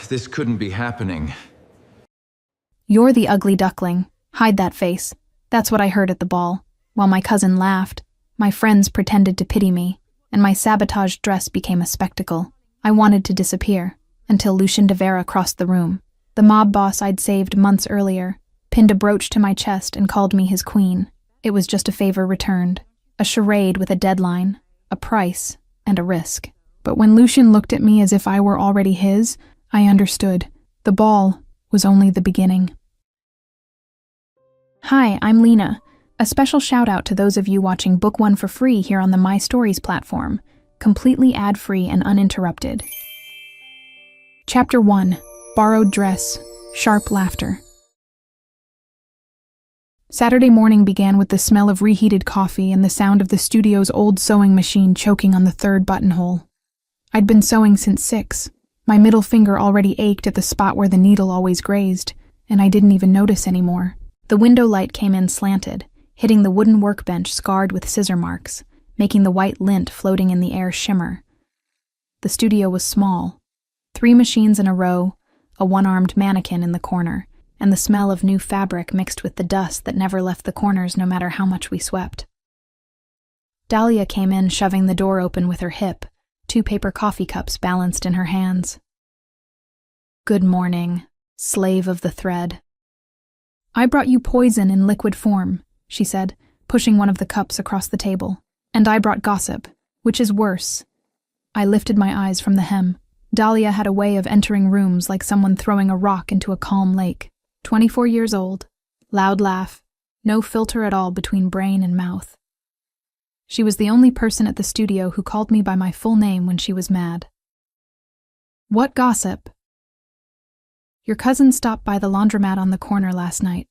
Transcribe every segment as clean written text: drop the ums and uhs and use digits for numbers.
this couldn't be happening. You're the ugly duckling. Hide that face. That's what I heard at the ball. While my cousin laughed, my friends pretended to pity me, and my sabotaged dress became a spectacle. I wanted to disappear, until Lucien de Vera crossed the room. The mob boss I'd saved months earlier, pinned a brooch to my chest and called me his queen. It was just a favor returned. A charade with a deadline, a price, and a risk. But when Lucien looked at me as if I were already his, I understood. The ball was only the beginning. Hi, I'm Lena. A special shout out to those of you watching Book 1 for free here on the My Stories platform, completely ad-free and uninterrupted. Chapter 1, Borrowed Dress, Sharp Laughter. Saturday morning began with the smell of reheated coffee and the sound of the studio's old sewing machine choking on the third buttonhole. I'd been sewing since 6. My middle finger already ached at the spot where the needle always grazed, and I didn't even notice anymore. The window light came in slanted, hitting the wooden workbench scarred with scissor marks, making the white lint floating in the air shimmer. The studio was small. 3 machines in a row, a one-armed mannequin in the corner, and the smell of new fabric mixed with the dust that never left the corners no matter how much we swept. Dahlia came in, shoving the door open with her hip, 2 paper coffee cups balanced in her hands. Good morning, slave of the thread. I brought you poison in liquid form, she said, pushing one of the cups across the table. And I brought gossip, which is worse. I lifted my eyes from the hem. Dahlia had a way of entering rooms like someone throwing a rock into a calm lake. 24 years old, loud laugh, no filter at all between brain and mouth. She was the only person at the studio who called me by my full name when she was mad. What gossip? Your cousin stopped by the laundromat on the corner last night.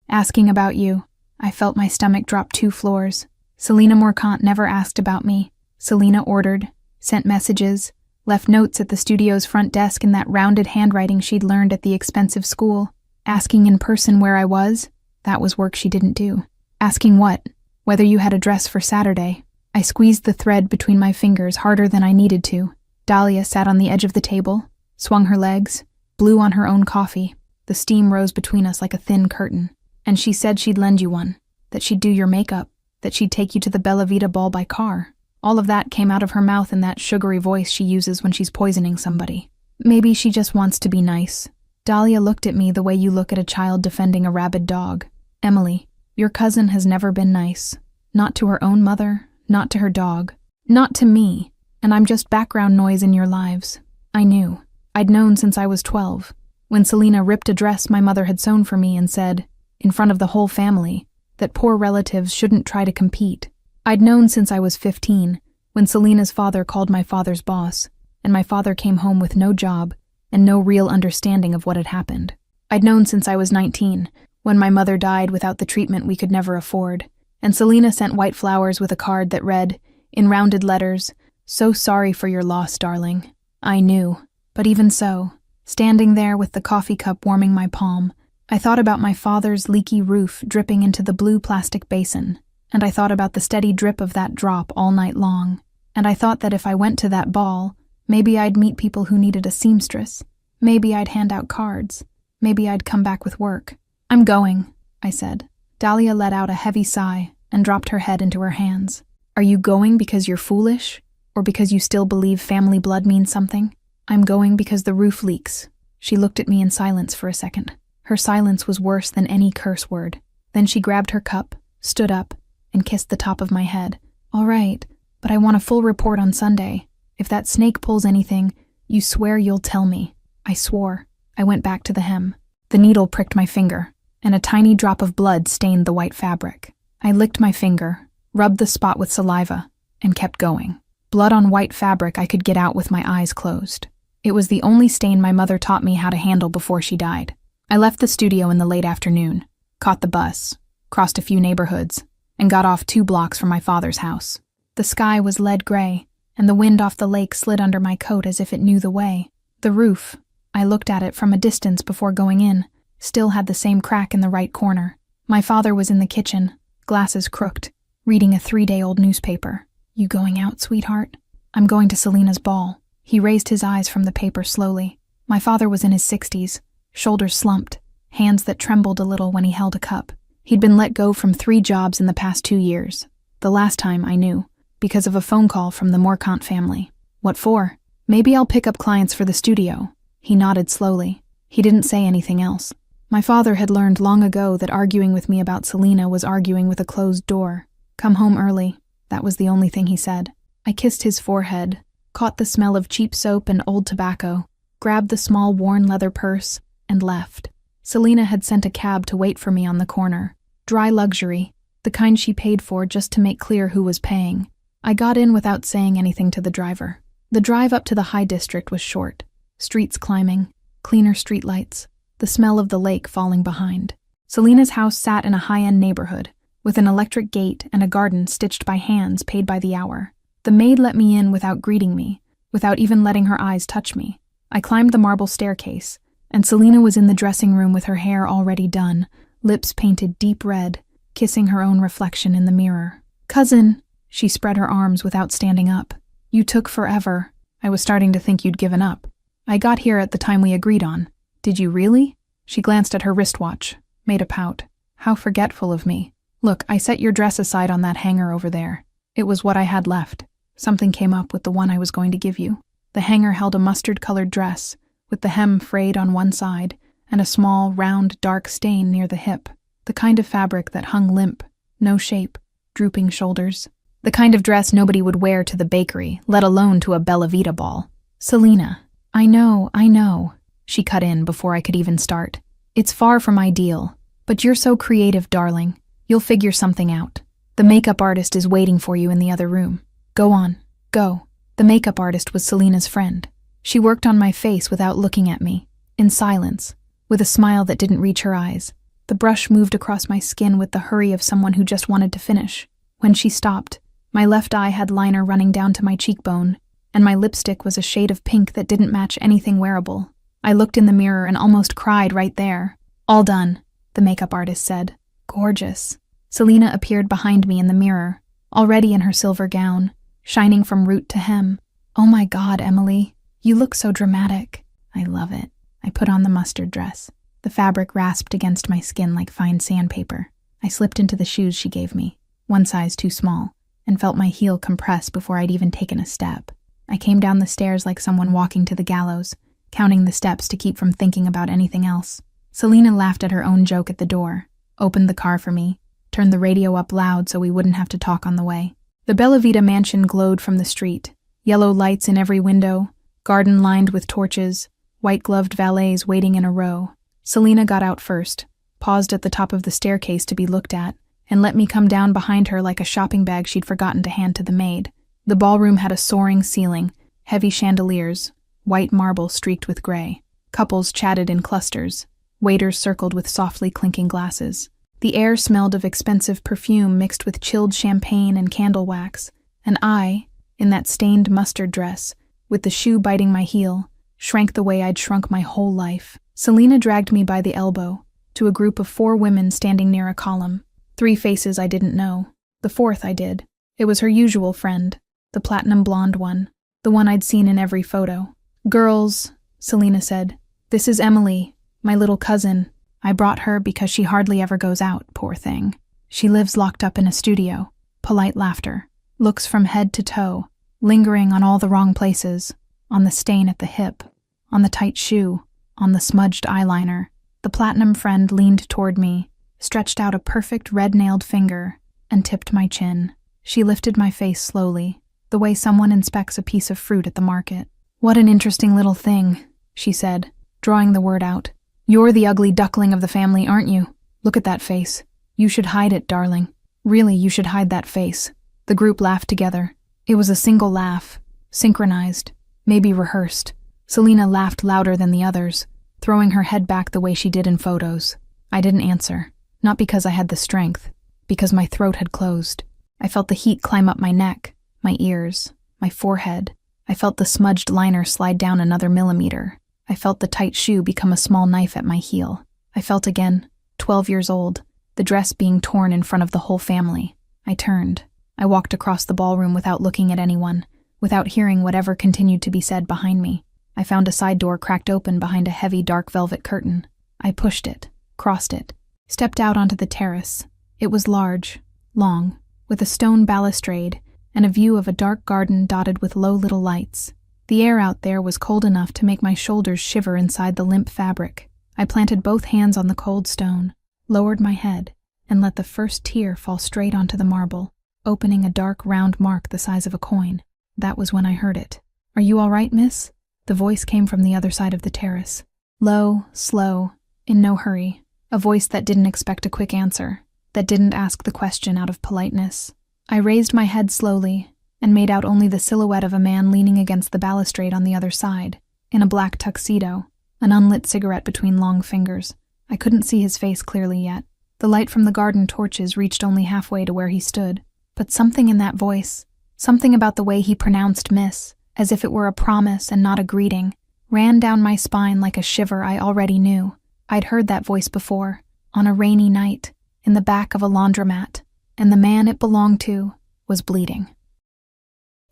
Asking about you. I felt my stomach drop 2 floors. Selena Morcant never asked about me. Selena ordered, sent messages, left notes at the studio's front desk in that rounded handwriting she'd learned at the expensive school. Asking in person where I was, that was work she didn't do. Asking what? Whether you had a dress for Saturday. I squeezed the thread between my fingers harder than I needed to. Dahlia sat on the edge of the table, swung her legs, blew on her own coffee. The steam rose between us like a thin curtain. And she said she'd lend you one, that she'd do your makeup, that she'd take you to the Bella Vita ball by car. All of that came out of her mouth in that sugary voice she uses when she's poisoning somebody. Maybe she just wants to be nice. Dahlia looked at me the way you look at a child defending a rabid dog. Emily, your cousin has never been nice. Not to her own mother, not to her dog, not to me, and I'm just background noise in your lives. I knew. I'd known since I was 12, when Selena ripped a dress my mother had sewn for me and said, in front of the whole family, that poor relatives shouldn't try to compete. I'd known since I was 15, when Selena's father called my father's boss, and my father came home with no job and no real understanding of what had happened. I'd known since I was 19, when my mother died without the treatment we could never afford, and Selena sent white flowers with a card that read, in rounded letters, "So sorry for your loss, darling." I knew, but even so, standing there with the coffee cup warming my palm, I thought about my father's leaky roof dripping into the blue plastic basin, and I thought about the steady drip of that drop all night long, and I thought that if I went to that ball, maybe I'd meet people who needed a seamstress, maybe I'd hand out cards, maybe I'd come back with work. I'm going, I said. Dahlia let out a heavy sigh and dropped her head into her hands. Are you going because you're foolish, or because you still believe family blood means something? I'm going because the roof leaks. She looked at me in silence for a second. Her silence was worse than any curse word. Then she grabbed her cup, stood up, and kissed the top of my head. All right, but I want a full report on Sunday. If that snake pulls anything, you swear you'll tell me. I swore. I went back to the hem. The needle pricked my finger, and a tiny drop of blood stained the white fabric. I licked my finger, rubbed the spot with saliva, and kept going. Blood on white fabric I could get out with my eyes closed. It was the only stain my mother taught me how to handle before she died. I left the studio in the late afternoon, caught the bus, crossed a few neighborhoods, and got off 2 blocks from my father's house. The sky was lead gray, and the wind off the lake slid under my coat as if it knew the way. The roof, I looked at it from a distance before going in, still had the same crack in the right corner. My father was in the kitchen, glasses crooked, reading a 3-day-old newspaper. You going out, sweetheart? I'm going to Selena's ball. He raised his eyes from the paper slowly. My father was in his 60s, shoulders slumped, hands that trembled a little when he held a cup. He'd been let go from 3 jobs in the past 2 years. The last time, I knew, because of a phone call from the Morcant family. What for? Maybe I'll pick up clients for the studio. He nodded slowly. He didn't say anything else. My father had learned long ago that arguing with me about Selena was arguing with a closed door. Come home early. That was the only thing he said. I kissed his forehead, caught the smell of cheap soap and old tobacco, grabbed the small worn leather purse, and left. Selena had sent a cab to wait for me on the corner. Dry luxury, the kind she paid for just to make clear who was paying. I got in without saying anything to the driver. The drive up to the High District was short. Streets climbing, cleaner streetlights, the smell of the lake falling behind. Selena's house sat in a high-end neighborhood, with an electric gate and a garden stitched by hands paid by the hour. The maid let me in without greeting me, without even letting her eyes touch me. I climbed the marble staircase, and Selena was in the dressing room with her hair already done, lips painted deep red, kissing her own reflection in the mirror. "Cousin," she spread her arms without standing up. "You took forever. I was starting to think you'd given up. I got here at the time we agreed on." "Did you really?" She glanced at her wristwatch, made a pout. "How forgetful of me. Look, I set your dress aside on that hanger over there. It was what I had left. Something came up with the one I was going to give you." The hanger held a mustard-colored dress, with the hem frayed on one side and a small, round, dark stain near the hip. The kind of fabric that hung limp, no shape, drooping shoulders. The kind of dress nobody would wear to the bakery, let alone to a Bella Vita ball. "Selena, I know, she cut in before I could even start. "It's far from ideal, but you're so creative, darling. You'll figure something out. The makeup artist is waiting for you in the other room. Go on, go." The makeup artist was Selena's friend. She worked on my face without looking at me, in silence, with a smile that didn't reach her eyes. The brush moved across my skin with the hurry of someone who just wanted to finish. When she stopped, my left eye had liner running down to my cheekbone, and my lipstick was a shade of pink that didn't match anything wearable. I looked in the mirror and almost cried right there. "All done," the makeup artist said. "Gorgeous." Selena appeared behind me in the mirror, already in her silver gown, shining from root to hem. "Oh my God, Emily, you look so dramatic." "I love it." I put on the mustard dress. The fabric rasped against my skin like fine sandpaper. I slipped into the shoes she gave me, one size too small, and felt my heel compress before I'd even taken a step. I came down the stairs like someone walking to the gallows, counting the steps to keep from thinking about anything else. Selena laughed at her own joke at the door, opened the car for me, turned the radio up loud so we wouldn't have to talk on the way. The Bella Vita mansion glowed from the street, yellow lights in every window, garden lined with torches, white-gloved valets waiting in a row. Selena got out first, paused at the top of the staircase to be looked at, and let me come down behind her like a shopping bag she'd forgotten to hand to the maid. The ballroom had a soaring ceiling, heavy chandeliers, white marble streaked with gray. Couples chatted in clusters, waiters circled with softly clinking glasses. The air smelled of expensive perfume mixed with chilled champagne and candle wax, and I, in that stained mustard dress, with the shoe biting my heel, shrank the way I'd shrunk my whole life. Selena dragged me by the elbow, to a group of 4 women standing near a column. 3 faces I didn't know. The 4th I did. It was her usual friend, the platinum blonde one, the one I'd seen in every photo. "Girls," Selena said, "this is Emily, my little cousin. I brought her because she hardly ever goes out, poor thing. She lives locked up in a studio." Polite laughter. Looks from head to toe, lingering on all the wrong places, on the stain at the hip, on the tight shoe, on the smudged eyeliner. The platinum friend leaned toward me, stretched out a perfect red-nailed finger, and tipped my chin. She lifted my face slowly, the way someone inspects a piece of fruit at the market. "What an interesting little thing," she said, drawing the word out. "You're the ugly duckling of the family, aren't you? Look at that face. You should hide it, darling. Really, you should hide that face." The group laughed together. It was a single laugh, synchronized, maybe rehearsed. Selena laughed louder than the others, throwing her head back the way she did in photos. I didn't answer, not because I had the strength, because my throat had closed. I felt the heat climb up my neck, my ears, my forehead. I felt the smudged liner slide down another millimeter. I felt the tight shoe become a small knife at my heel. I felt again, 12 years old, the dress being torn in front of the whole family. I turned. I walked across the ballroom without looking at anyone, without hearing whatever continued to be said behind me. I found a side door cracked open behind a heavy dark velvet curtain. I pushed it, crossed it, stepped out onto the terrace. It was large, long, with a stone balustrade and a view of a dark garden dotted with low little lights. The air out there was cold enough to make my shoulders shiver inside the limp fabric. I planted both hands on the cold stone, lowered my head, and let the first tear fall straight onto the marble, opening a dark round mark the size of a coin. That was when I heard it. "Are you all right, miss?" The voice came from the other side of the terrace. Low, slow, in no hurry. A voice that didn't expect a quick answer, that didn't ask the question out of politeness. I raised my head slowly and made out only the silhouette of a man leaning against the balustrade on the other side, in a black tuxedo, an unlit cigarette between long fingers. I couldn't see his face clearly yet. The light from the garden torches reached only halfway to where he stood. But something in that voice, something about the way he pronounced miss, as if it were a promise and not a greeting, ran down my spine like a shiver I already knew. I'd heard that voice before, on a rainy night, in the back of a laundromat, and the man it belonged to was bleeding.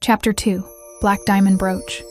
Chapter 2. Black Diamond Brooch.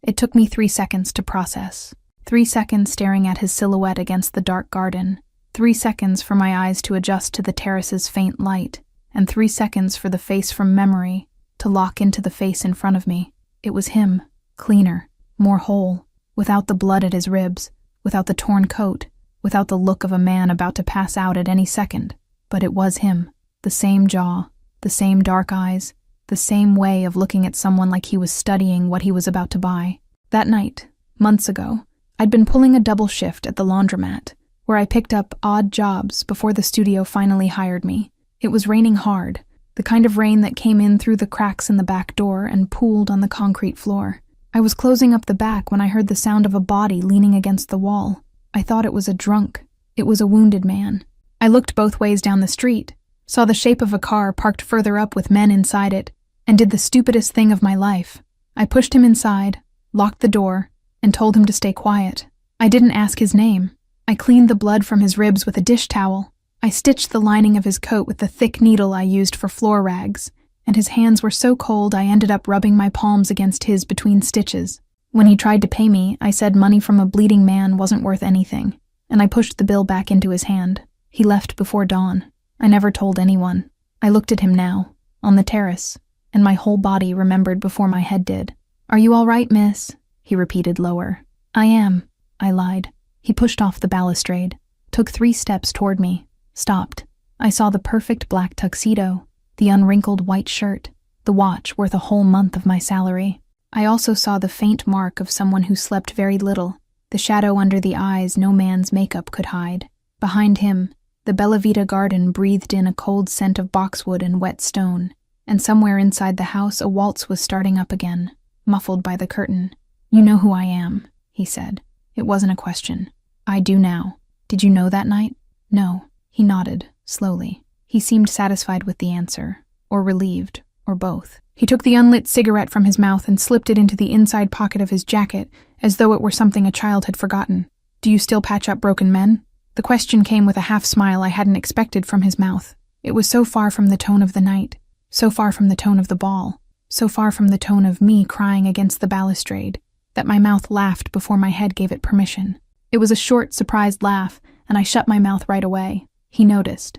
It took me 3 seconds to process. 3 seconds staring at his silhouette against the dark garden. 3 seconds for my eyes to adjust to the terrace's faint light, and 3 seconds for the face from memory to lock into the face in front of me. It was him, cleaner, more whole, without the blood at his ribs, without the torn coat, without the look of a man about to pass out at any second. But it was him, the same jaw, the same dark eyes, the same way of looking at someone like he was studying what he was about to buy. That night, months ago, I'd been pulling a double shift at the laundromat, where I picked up odd jobs before the studio finally hired me. It was raining hard, the kind of rain that came in through the cracks in the back door and pooled on the concrete floor. I was closing up the back when I heard the sound of a body leaning against the wall. I thought it was a drunk. It was a wounded man. I looked both ways down the street, saw the shape of a car parked further up with men inside it, and did the stupidest thing of my life. I pushed him inside, locked the door, and told him to stay quiet. I didn't ask his name. I cleaned the blood from his ribs with a dish towel. I stitched the lining of his coat with the thick needle I used for floor rags, and his hands were so cold I ended up rubbing my palms against his between stitches. When he tried to pay me, I said money from a bleeding man wasn't worth anything, and I pushed the bill back into his hand. He left before dawn. I never told anyone. I looked at him now, on the terrace, and my whole body remembered before my head did. "Are you all right, miss?" he repeated lower. "I am," I lied. He pushed off the balustrade, took 3 steps toward me, stopped. I saw the perfect black tuxedo, the unwrinkled white shirt, the watch worth a whole month of my salary. I also saw the faint mark of someone who slept very little, the shadow under the eyes no man's makeup could hide. Behind him, the Bella Vita garden breathed in a cold scent of boxwood and wet stone, and somewhere inside the house a waltz was starting up again, muffled by the curtain. "You know who I am," he said. It wasn't a question. "I do now. Did you know that night?" "No." He nodded, slowly. He seemed satisfied with the answer, or relieved, or both. He took the unlit cigarette from his mouth and slipped it into the inside pocket of his jacket, as though it were something a child had forgotten. "Do you still patch up broken men?" The question came with a half-smile I hadn't expected from his mouth. It was so far from the tone of the night, so far from the tone of the ball, so far from the tone of me crying against the balustrade, that my mouth laughed before my head gave it permission. It was a short, surprised laugh, and I shut my mouth right away. He noticed,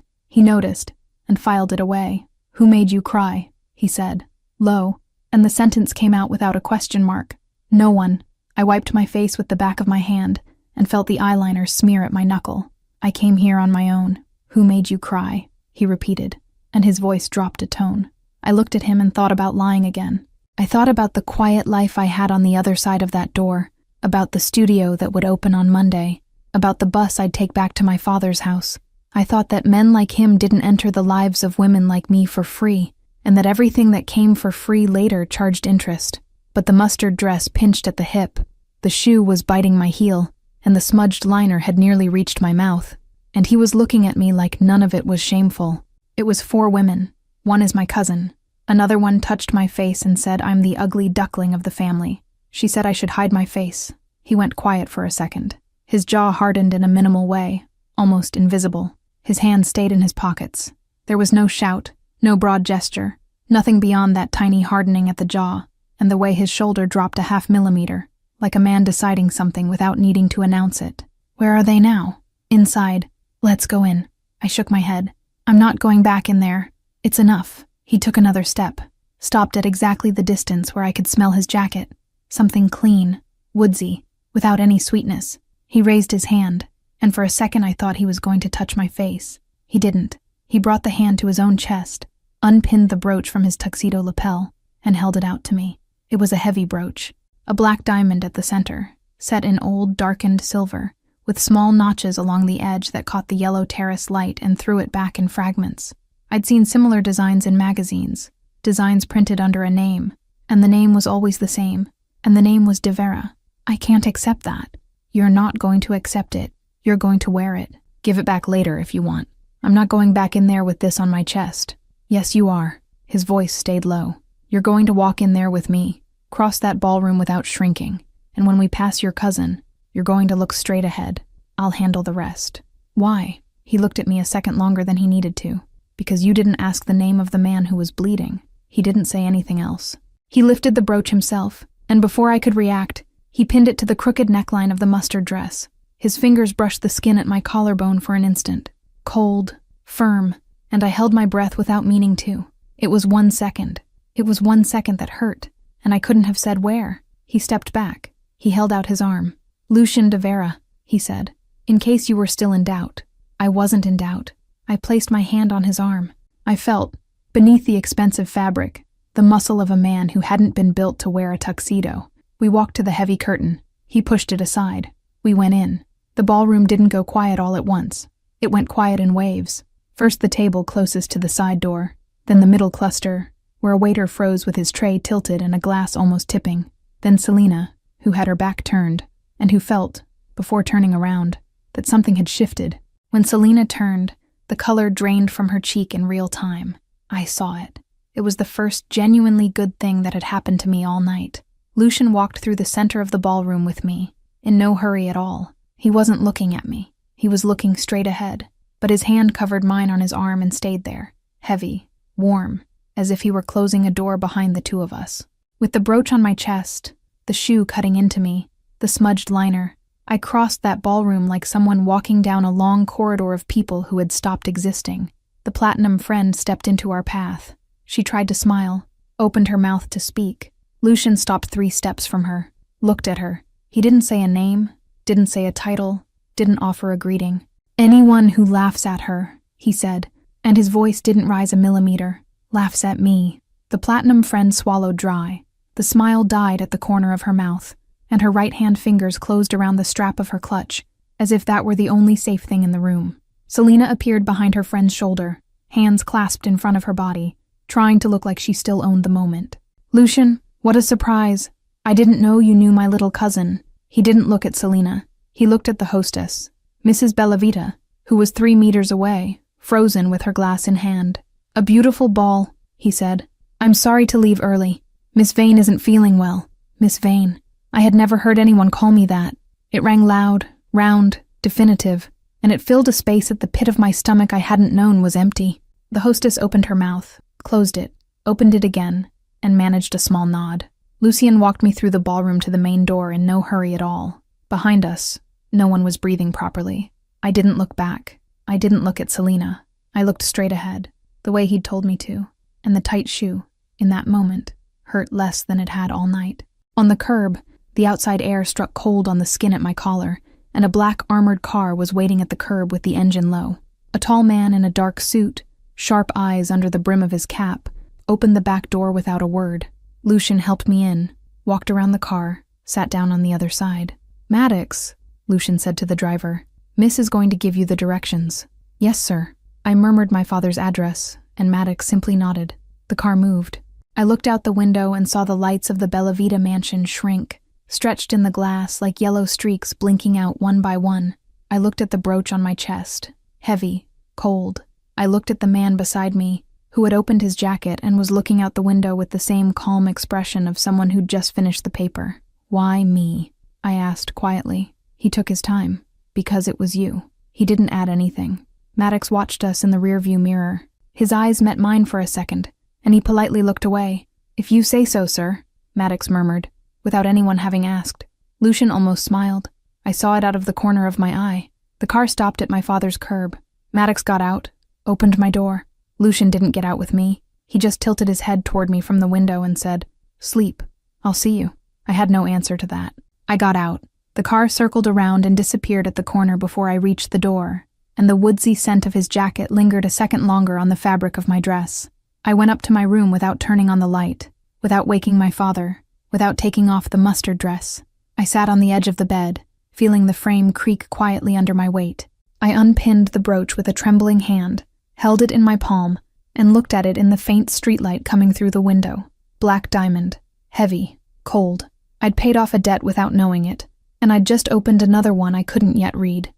and filed it away. "Who made you cry?" he said, low, and the sentence came out without a question mark. "No one." I wiped my face with the back of my hand, and felt the eyeliner smear at my knuckle. "I came here on my own." "Who made you cry?" he repeated, and his voice dropped a tone. I looked at him and thought about lying again. I thought about the quiet life I had on the other side of that door, about the studio that would open on Monday, about the bus I'd take back to my father's house. I thought that men like him didn't enter the lives of women like me for free, and that everything that came for free later charged interest. But the mustard dress pinched at the hip, the shoe was biting my heel, and the smudged liner had nearly reached my mouth, and he was looking at me like none of it was shameful. It was 4 women. One is my cousin. Another one touched my face and said I'm the ugly duckling of the family. She said I should hide my face. He went quiet for a second. His jaw hardened in a minimal way, almost invisible. His hands stayed in his pockets. There was no shout, no broad gesture, Nothing beyond that tiny hardening at the jaw, and the way his shoulder dropped a half millimeter, like a man deciding something without needing to announce it. Where are they now? Inside. Let's go in. I shook my head. I'm not going back in there. It's enough. He took another step, stopped at exactly the distance where I could smell his jacket. Something clean, woodsy, without any sweetness. He raised his hand, and for a second I thought he was going to touch my face. He didn't. He brought the hand to his own chest, unpinned the brooch from his tuxedo lapel, and held it out to me. It was a heavy brooch, a black diamond at the center, set in old, darkened silver, with small notches along the edge that caught the yellow terrace light and threw it back in fragments. I'd seen similar designs in magazines, designs printed under a name, and the name was always the same, and the name was De Vera. I can't accept that. You're not going to accept it. You're going to wear it. Give it back later if you want. I'm not going back in there with this on my chest. Yes, you are. His voice stayed low. You're going to walk in there with me, cross that ballroom without shrinking, and when we pass your cousin, you're going to look straight ahead. I'll handle the rest. Why? He looked at me a second longer than he needed to. Because you didn't ask the name of the man who was bleeding. He didn't say anything else. He lifted the brooch himself, and before I could react, he pinned it to the crooked neckline of the mustard dress. His fingers brushed the skin at my collarbone for an instant. Cold, firm, and I held my breath without meaning to. It was 1 second. It was 1 second that hurt, and I couldn't have said where. He stepped back. He held out his arm. Lucien de Vera, he said, in case you were still in doubt. I wasn't in doubt. I placed my hand on his arm. I felt, beneath the expensive fabric, the muscle of a man who hadn't been built to wear a tuxedo. We walked to the heavy curtain. He pushed it aside. We went in. The ballroom didn't go quiet all at once. It went quiet in waves. First the table closest to the side door, then the middle cluster, where a waiter froze with his tray tilted and a glass almost tipping, then Selina, who had her back turned, and who felt, before turning around, that something had shifted. When Selina turned, the color drained from her cheek in real time. I saw it. It was the first genuinely good thing that had happened to me all night. Lucien walked through the center of the ballroom with me, in no hurry at all. He wasn't looking at me. He was looking straight ahead, but his hand covered mine on his arm and stayed there, heavy, warm, as if he were closing a door behind the two of us. With the brooch on my chest, the shoe cutting into me, the smudged liner, I crossed that ballroom like someone walking down a long corridor of people who had stopped existing. The platinum friend stepped into our path. She tried to smile, opened her mouth to speak. Lucien stopped 3 steps from her, looked at her. He didn't say a name, didn't say a title, didn't offer a greeting. Anyone who laughs at her, he said, and his voice didn't rise a millimeter, laughs at me. The platinum friend swallowed dry. The smile died at the corner of her mouth, and her right-hand fingers closed around the strap of her clutch, as if that were the only safe thing in the room. Selina appeared behind her friend's shoulder, hands clasped in front of her body, trying to look like she still owned the moment. Lucien, what a surprise. I didn't know you knew my little cousin. He didn't look at Selina. He looked at the hostess, Mrs. Bellavita, who was 3 meters away, frozen with her glass in hand. A beautiful ball, he said. I'm sorry to leave early. Miss Vane isn't feeling well. Miss Vane. I had never heard anyone call me that. It rang loud, round, definitive, and it filled a space at the pit of my stomach I hadn't known was empty. The hostess opened her mouth, closed it, opened it again, and managed a small nod. Lucien walked me through the ballroom to the main door in no hurry at all. Behind us, no one was breathing properly. I didn't look back. I didn't look at Selina. I looked straight ahead, the way he'd told me to, and the tight shoe, in that moment, hurt less than it had all night. On the curb, the outside air struck cold on the skin at my collar, and a black armored car was waiting at the curb with the engine low. A tall man in a dark suit, sharp eyes under the brim of his cap, opened the back door without a word. Lucien helped me in, walked around the car, sat down on the other side. Maddox, Lucien said to the driver, Miss is going to give you the directions. Yes, sir. I murmured my father's address, and Maddox simply nodded. The car moved. I looked out the window and saw the lights of the Bellavita mansion shrink, stretched in the glass like yellow streaks blinking out one by one. I looked at the brooch on my chest, heavy, cold. I looked at the man beside me, who had opened his jacket and was looking out the window with the same calm expression of someone who'd just finished the paper. Why me? I asked quietly. He took his time. Because it was you. He didn't add anything. Maddox watched us in the rearview mirror. His eyes met mine for a second, and he politely looked away. "If you say so, sir," Maddox murmured, without anyone having asked. Lucian almost smiled. I saw it out of the corner of my eye. The car stopped at my father's curb. Maddox got out, opened my door. Lucian didn't get out with me. He just tilted his head toward me from the window and said, "Sleep. I'll see you." I had no answer to that. I got out. The car circled around and disappeared at the corner before I reached the door, and the woodsy scent of his jacket lingered a second longer on the fabric of my dress. I went up to my room without turning on the light, without waking my father, without taking off the mustard dress. I sat on the edge of the bed, feeling the frame creak quietly under my weight. I unpinned the brooch with a trembling hand, held it in my palm, and looked at it in the faint streetlight coming through the window. Black diamond. Heavy. Cold. I'd paid off a debt without knowing it, and I'd just opened another one I couldn't yet read.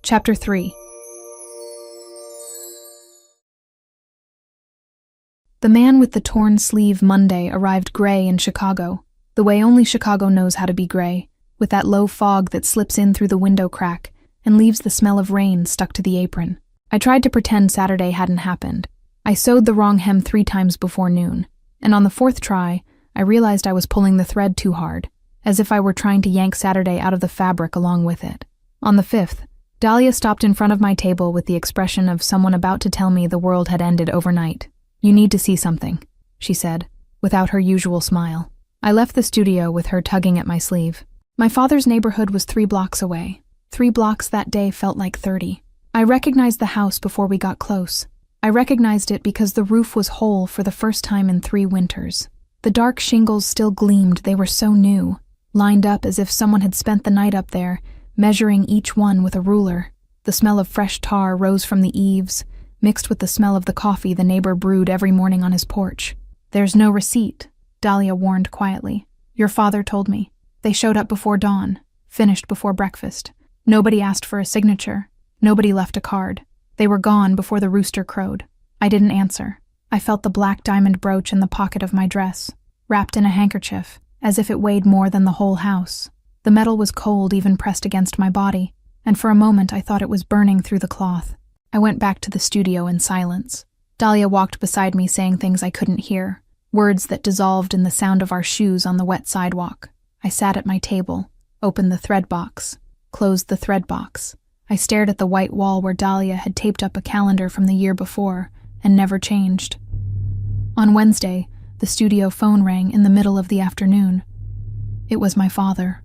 Chapter 3. The man with the torn sleeve Monday arrived gray in Chicago, the way only Chicago knows how to be gray, with that low fog that slips in through the window crack and leaves the smell of rain stuck to the apron. I tried to pretend Saturday hadn't happened. I sewed the wrong hem 3 times before noon, and on the 4th try, I realized I was pulling the thread too hard, as if I were trying to yank Saturday out of the fabric along with it. On the 5th, Dahlia stopped in front of my table with the expression of someone about to tell me the world had ended overnight. "You need to see something," she said, without her usual smile. I left the studio with her tugging at my sleeve. My father's neighborhood was 3 blocks away. 3 blocks that day felt like 30. I recognized the house before we got close. I recognized it because the roof was whole for the first time in 3 winters. The dark shingles still gleamed, they were so new, lined up as if someone had spent the night up there, measuring each one with a ruler. The smell of fresh tar rose from the eaves, mixed with the smell of the coffee the neighbor brewed every morning on his porch. "There's no receipt," Dahlia warned quietly. "Your father told me. They showed up before dawn, finished before breakfast. Nobody asked for a signature. Nobody left a card. They were gone before the rooster crowed." I didn't answer. I felt the black diamond brooch in the pocket of my dress, wrapped in a handkerchief, as if it weighed more than the whole house. The metal was cold even pressed against my body, and for a moment I thought it was burning through the cloth. I went back to the studio in silence. Dahlia walked beside me saying things I couldn't hear, words that dissolved in the sound of our shoes on the wet sidewalk. I sat at my table, opened the thread box, closed the thread box. I stared at the white wall where Dahlia had taped up a calendar from the year before and never changed. On Wednesday, the studio phone rang in the middle of the afternoon. It was my father.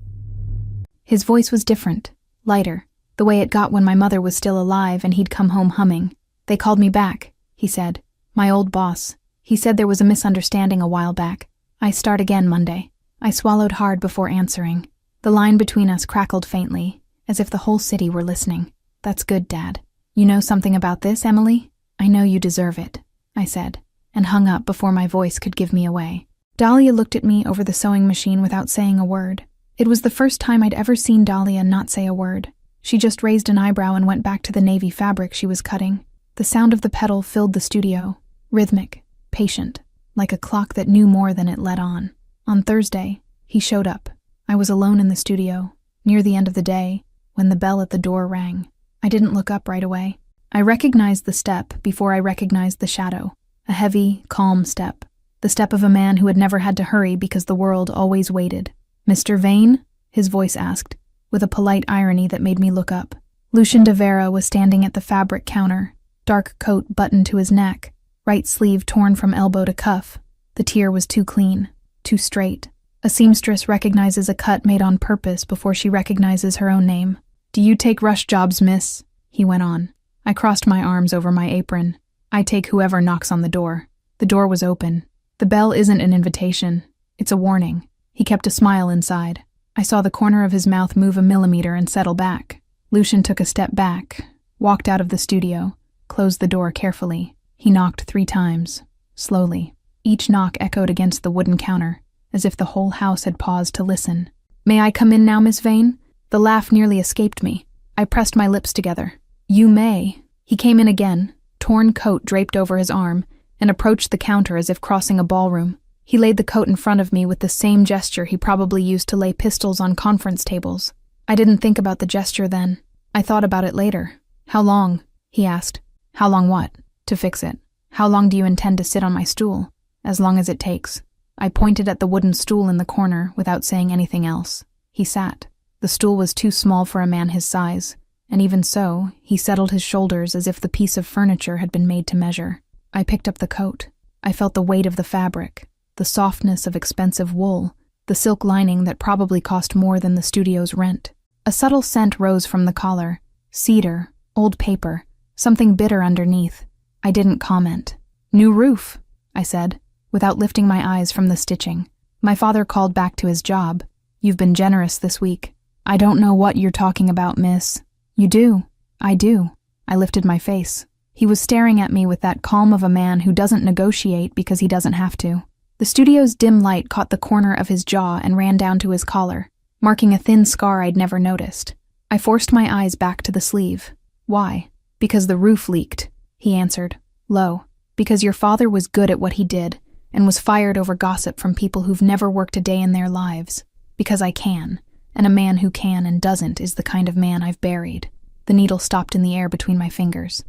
His voice was different, lighter, the way it got when my mother was still alive and he'd come home humming. "They called me back," he said. "My old boss. He said there was a misunderstanding a while back. I start again Monday." I swallowed hard before answering. The line between us crackled faintly, as if the whole city were listening. "That's good, Dad. You know something about this, Emily? I know you deserve it," I said, and hung up before my voice could give me away. Dahlia looked at me over the sewing machine without saying a word. It was the first time I'd ever seen Dahlia not say a word. She just raised an eyebrow and went back to the navy fabric she was cutting. The sound of the pedal filled the studio, rhythmic, patient, like a clock that knew more than it let on. On Thursday, he showed up. I was alone in the studio, near the end of the day, when the bell at the door rang. I didn't look up right away. I recognized the step before I recognized the shadow. A heavy, calm step. The step of a man who had never had to hurry because the world always waited. "Mr. Vane?" his voice asked, with a polite irony that made me look up. Lucian de Vera was standing at the fabric counter, dark coat buttoned to his neck, right sleeve torn from elbow to cuff. The tier was too clean, too straight. A seamstress recognizes a cut made on purpose before she recognizes her own name. "Do you take rush jobs, miss?" he went on. I crossed my arms over my apron. "I take whoever knocks on the door." The door was open. "The bell isn't an invitation. It's a warning." He kept a smile inside. I saw the corner of his mouth move a millimeter and settle back. Lucian took a step back, walked out of the studio, closed the door carefully. He knocked 3 times, slowly. Each knock echoed against the wooden counter, as if the whole house had paused to listen. "May I come in now, Miss Vane?" The laugh nearly escaped me. I pressed my lips together. "You may." He came in again, torn coat draped over his arm, and approached the counter as if crossing a ballroom. He laid the coat in front of me with the same gesture he probably used to lay pistols on conference tables. I didn't think about the gesture then. I thought about it later. "How long?" he asked. "How long what?" "To fix it." How long do you intend to sit on my stool? As long as it takes. I pointed at the wooden stool in the corner without saying anything else. He sat. The stool was too small for a man his size, and even so, he settled his shoulders as if the piece of furniture had been made to measure. I picked up the coat. I felt the weight of the fabric, the softness of expensive wool, the silk lining that probably cost more than the studio's rent. A subtle scent rose from the collar. Cedar, old paper, something bitter underneath. I didn't comment. New roof, I said, without lifting my eyes from the stitching. My father called back to his job. You've been generous this week. I don't know what you're talking about, miss. You do. I do. I lifted my face. He was staring at me with that calm of a man who doesn't negotiate because he doesn't have to. The studio's dim light caught the corner of his jaw and ran down to his collar, marking a thin scar I'd never noticed. I forced my eyes back to the sleeve. Why? Because the roof leaked, he answered, low. Because your father was good at what he did, and was fired over gossip from people who've never worked a day in their lives. Because I can, and a man who can and doesn't is the kind of man I've buried. The needle stopped in the air between my fingers.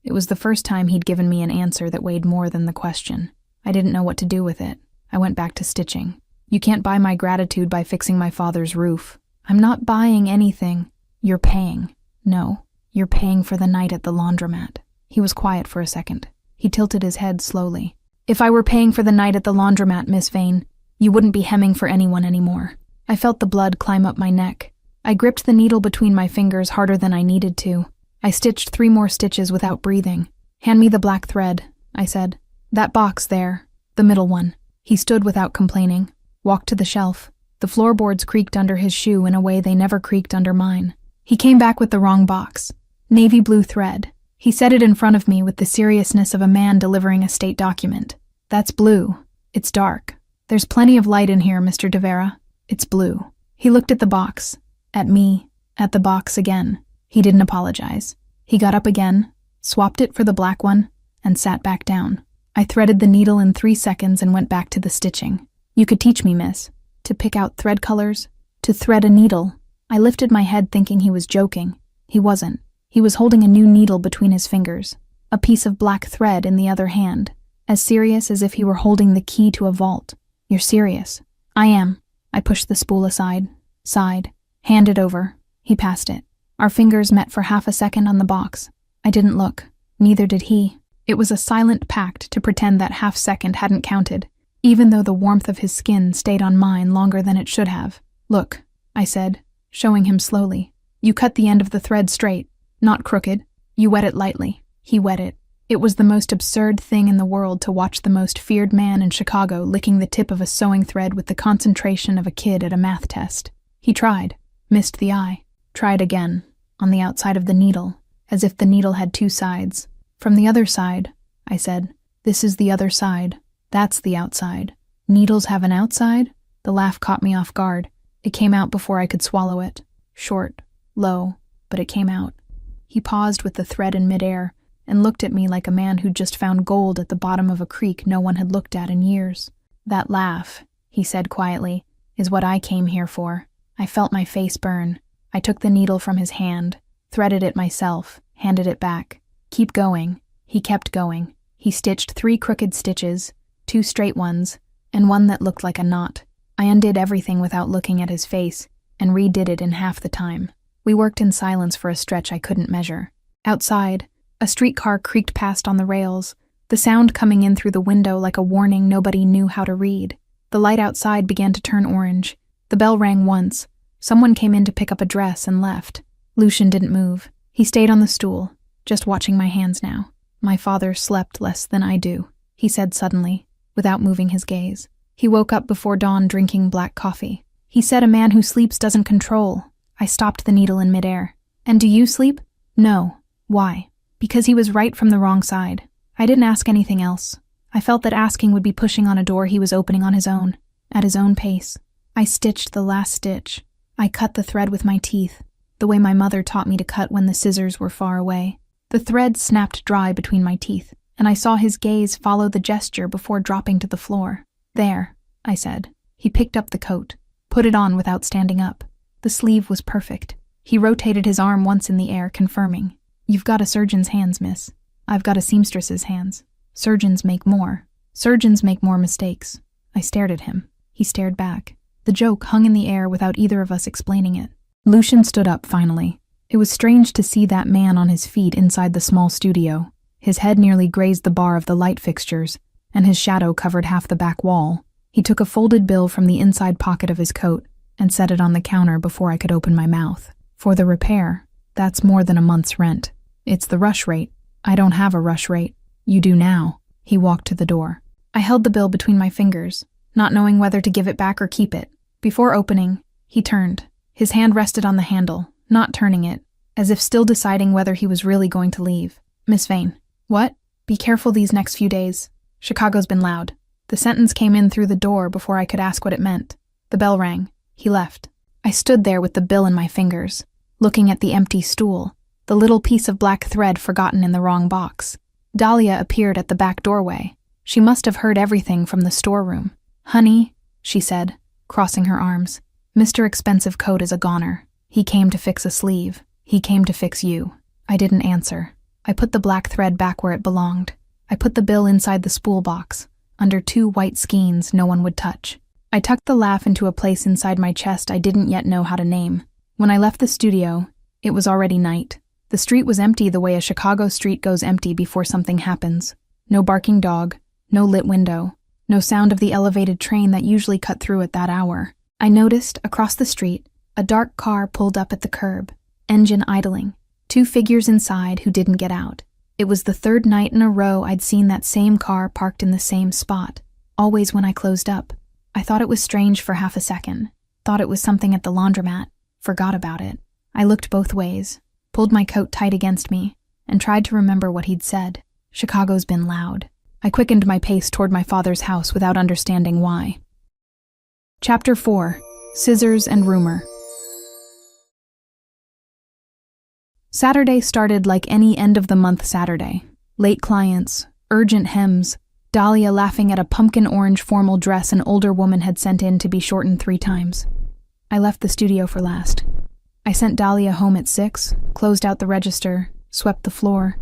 It was the first time he'd given me an answer that weighed more than the question. I didn't know what to do with it. I went back to stitching. You can't buy my gratitude by fixing my father's roof. I'm not buying anything. You're paying. No, you're paying for the night at the laundromat. He was quiet for a second. He tilted his head slowly. If I were paying for the night at the laundromat, Miss Vane, you wouldn't be hemming for anyone anymore. I felt the blood climb up my neck. I gripped the needle between my fingers harder than I needed to. I stitched 3 more stitches without breathing. Hand me the black thread, I said. That box there, the middle one. He stood without complaining, walked to the shelf. The floorboards creaked under his shoe in a way they never creaked under mine. He came back with the wrong box. Navy blue thread. He set it in front of me with the seriousness of a man delivering a state document. That's blue. It's dark. There's plenty of light in here, Mr. De Vera. It's blue. He looked at the box, at me, at the box again. He didn't apologize. He got up again, swapped it for the black one, and sat back down. I threaded the needle in 3 seconds and went back to the stitching. You could teach me, miss, to pick out thread colors, to thread a needle. I lifted my head thinking he was joking. He wasn't. He was holding a new needle between his fingers, a piece of black thread in the other hand, as serious as if he were holding the key to a vault. You're serious? I am. I pushed the spool aside, sighed, handed over. He passed it. Our fingers met for half a second on the box. I didn't look. Neither did he. It was a silent pact to pretend that half second hadn't counted, even though the warmth of his skin stayed on mine longer than it should have. Look, I said, showing him slowly. You cut the end of the thread straight, not crooked. You wet it lightly. He wet it. It was the most absurd thing in the world to watch the most feared man in Chicago licking the tip of a sewing thread with the concentration of a kid at a math test. He tried, missed the eye, tried again, on the outside of the needle, as if the needle had 2 sides. From the other side, I said. This is the other side. That's the outside. Needles have an outside? The laugh caught me off guard. It came out before I could swallow it. Short, low, but it came out. He paused with the thread in midair and looked at me like a man who'd just found gold at the bottom of a creek no one had looked at in years. That laugh, he said quietly, is what I came here for. I felt my face burn. I took the needle from his hand, threaded it myself, handed it back. Keep going. He kept going. He stitched 3 crooked stitches, 2 straight ones, and one that looked like a knot. I undid everything without looking at his face, and redid it in half the time. We worked in silence for a stretch I couldn't measure. Outside, a streetcar creaked past on the rails, the sound coming in through the window like a warning nobody knew how to read. The light outside began to turn orange. The bell rang once. Someone came in to pick up a dress and left. Lucian didn't move. He stayed on the stool, just watching my hands now. My father slept less than I do, he said suddenly, without moving his gaze. He woke up before dawn drinking black coffee. He said a man who sleeps doesn't control. I stopped the needle in midair. And do you sleep? No. Why? Because he was right from the wrong side. I didn't ask anything else. I felt that asking would be pushing on a door he was opening on his own, at his own pace. I stitched the last stitch. I cut the thread with my teeth, the way my mother taught me to cut when the scissors were far away. The thread snapped dry between my teeth, and I saw his gaze follow the gesture before dropping to the floor. There, I said. He picked up the coat, put it on without standing up. The sleeve was perfect. He rotated his arm once in the air, confirming. You've got a surgeon's hands, miss. I've got a seamstress's hands. Surgeons make more. Surgeons make more mistakes. I stared at him. He stared back. The joke hung in the air without either of us explaining it. Lucian stood up finally. It was strange to see that man on his feet inside the small studio. His head nearly grazed the bar of the light fixtures, and his shadow covered half the back wall. He took a folded bill from the inside pocket of his coat and set it on the counter before I could open my mouth. For the repair, that's more than a month's rent. It's the rush rate. I don't have a rush rate. You do now. He walked to the door. I held the bill between my fingers, not knowing whether to give it back or keep it. Before opening, he turned. His hand rested on the handle, not turning it, as if still deciding whether he was really going to leave. Miss Vane. What? Be careful these next few days. Chicago's been loud. The sentence came in through the door before I could ask what it meant. The bell rang. He left. I stood there with the bill in my fingers, looking at the empty stool, the little piece of black thread forgotten in the wrong box. Dahlia appeared at the back doorway. She must have heard everything from the storeroom. Honey, she said, crossing her arms. Mr. Expensive Coat is a goner. He came to fix a sleeve. He came to fix you. I didn't answer. I put the black thread back where it belonged. I put the bill inside the spool box, under 2 white skeins no one would touch. I tucked the laugh into a place inside my chest I didn't yet know how to name. When I left the studio, it was already night. The street was empty the way a Chicago street goes empty before something happens. No barking dog, no lit window, no sound of the elevated train that usually cut through at that hour. I noticed, across the street, a dark car pulled up at the curb, engine idling, 2 figures inside who didn't get out. It was the 3rd night in a row I'd seen that same car parked in the same spot, always when I closed up. I thought it was strange for half a second, thought it was something at the laundromat, forgot about it. I looked both ways, pulled my coat tight against me, and tried to remember what he'd said. Chicago's been loud. I quickened my pace toward my father's house without understanding why. Chapter 4. Scissors and Rumor. Saturday started like any end-of-the-month Saturday. Late clients, urgent hems, Dahlia laughing at a pumpkin orange formal dress an older woman had sent in to be shortened 3 times. I left the studio for last. I sent Dahlia home at 6, closed out the register, swept the floor,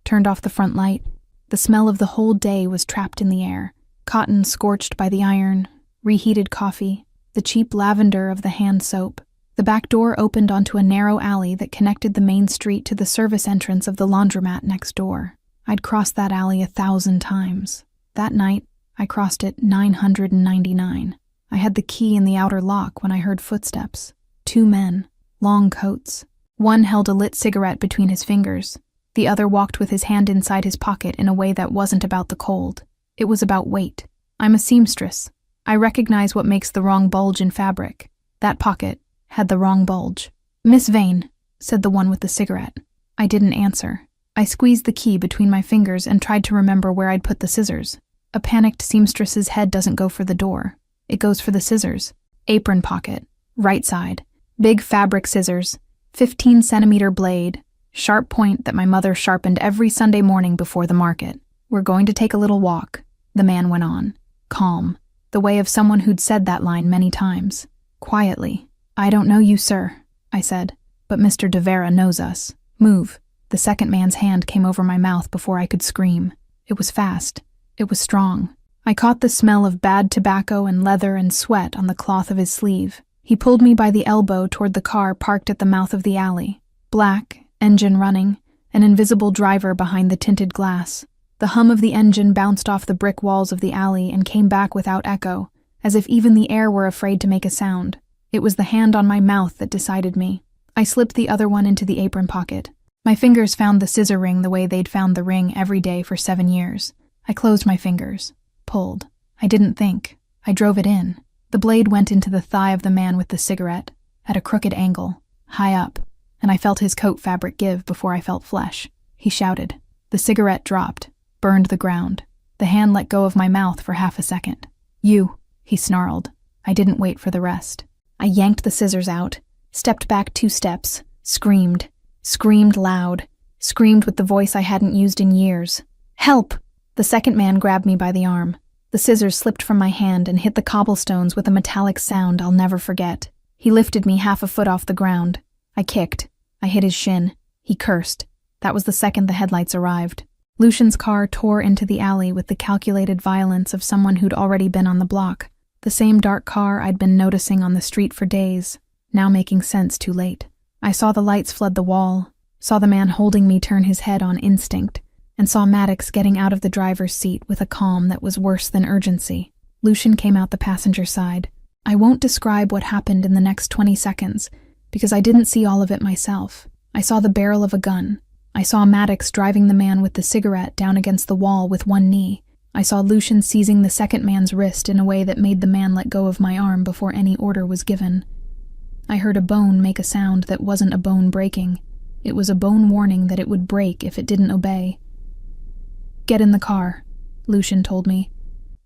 turned off the front light. The smell of the whole day was trapped in the air. Cotton scorched by the iron, reheated coffee, the cheap lavender of the hand soap. The back door opened onto a narrow alley that connected the main street to the service entrance of the laundromat next door. I'd crossed that alley 1,000 times. That night, I crossed it 999. I had the key in the outer lock when I heard footsteps. 2 men, long coats. One held a lit cigarette between his fingers. The other walked with his hand inside his pocket in a way that wasn't about the cold. It was about weight. I'm a seamstress. I recognize what makes the wrong bulge in fabric. That pocket had the wrong bulge. Miss Vane, said the one with the cigarette. I didn't answer. I squeezed the key between my fingers and tried to remember where I'd put the scissors. A panicked seamstress's head doesn't go for the door. It goes for the scissors. Apron pocket. Right side. Big fabric scissors. 15-centimeter blade. Sharp point that my mother sharpened every Sunday morning before the market. We're going to take a little walk, the man went on. Calm. The way of someone who'd said that line many times. Quietly. I don't know you, sir, I said, but Mr. De Vera knows us. Move. The second man's hand came over my mouth before I could scream. It was fast. It was strong. I caught the smell of bad tobacco and leather and sweat on the cloth of his sleeve. He pulled me by the elbow toward the car parked at the mouth of the alley. Black, engine running, an invisible driver behind the tinted glass. The hum of the engine bounced off the brick walls of the alley and came back without echo, as if even the air were afraid to make a sound. It was the hand on my mouth that decided me. I slipped the other one into the apron pocket. My fingers found the scissor ring the way they'd found the ring every day for 7 years. I closed my fingers. Pulled. I didn't think. I drove it in. The blade went into the thigh of the man with the cigarette, at a crooked angle, high up, and I felt his coat fabric give before I felt flesh. He shouted. The cigarette dropped, burned the ground. The hand let go of my mouth for half a second. You, he snarled. I didn't wait for the rest. I yanked the scissors out, stepped back 2 steps, screamed loud, screamed with the voice I hadn't used in years. Help! The second man grabbed me by the arm. The scissors slipped from my hand and hit the cobblestones with a metallic sound I'll never forget. He lifted me half a foot off the ground. I kicked. I hit his shin. He cursed. That was the second the headlights arrived. Lucian's car tore into the alley with the calculated violence of someone who'd already been on the block. The same dark car I'd been noticing on the street for days, now making sense too late. I saw the lights flood the wall, saw the man holding me turn his head on instinct, and saw Maddox getting out of the driver's seat with a calm that was worse than urgency. Lucian came out the passenger side. I won't describe what happened in the next 20 seconds, because I didn't see all of it myself. I saw the barrel of a gun. I saw Maddox driving the man with the cigarette down against the wall with one knee. I saw Lucian seizing the second man's wrist in a way that made the man let go of my arm before any order was given. I heard a bone make a sound that wasn't a bone breaking. It was a bone warning that it would break if it didn't obey. "Get in the car," Lucian told me.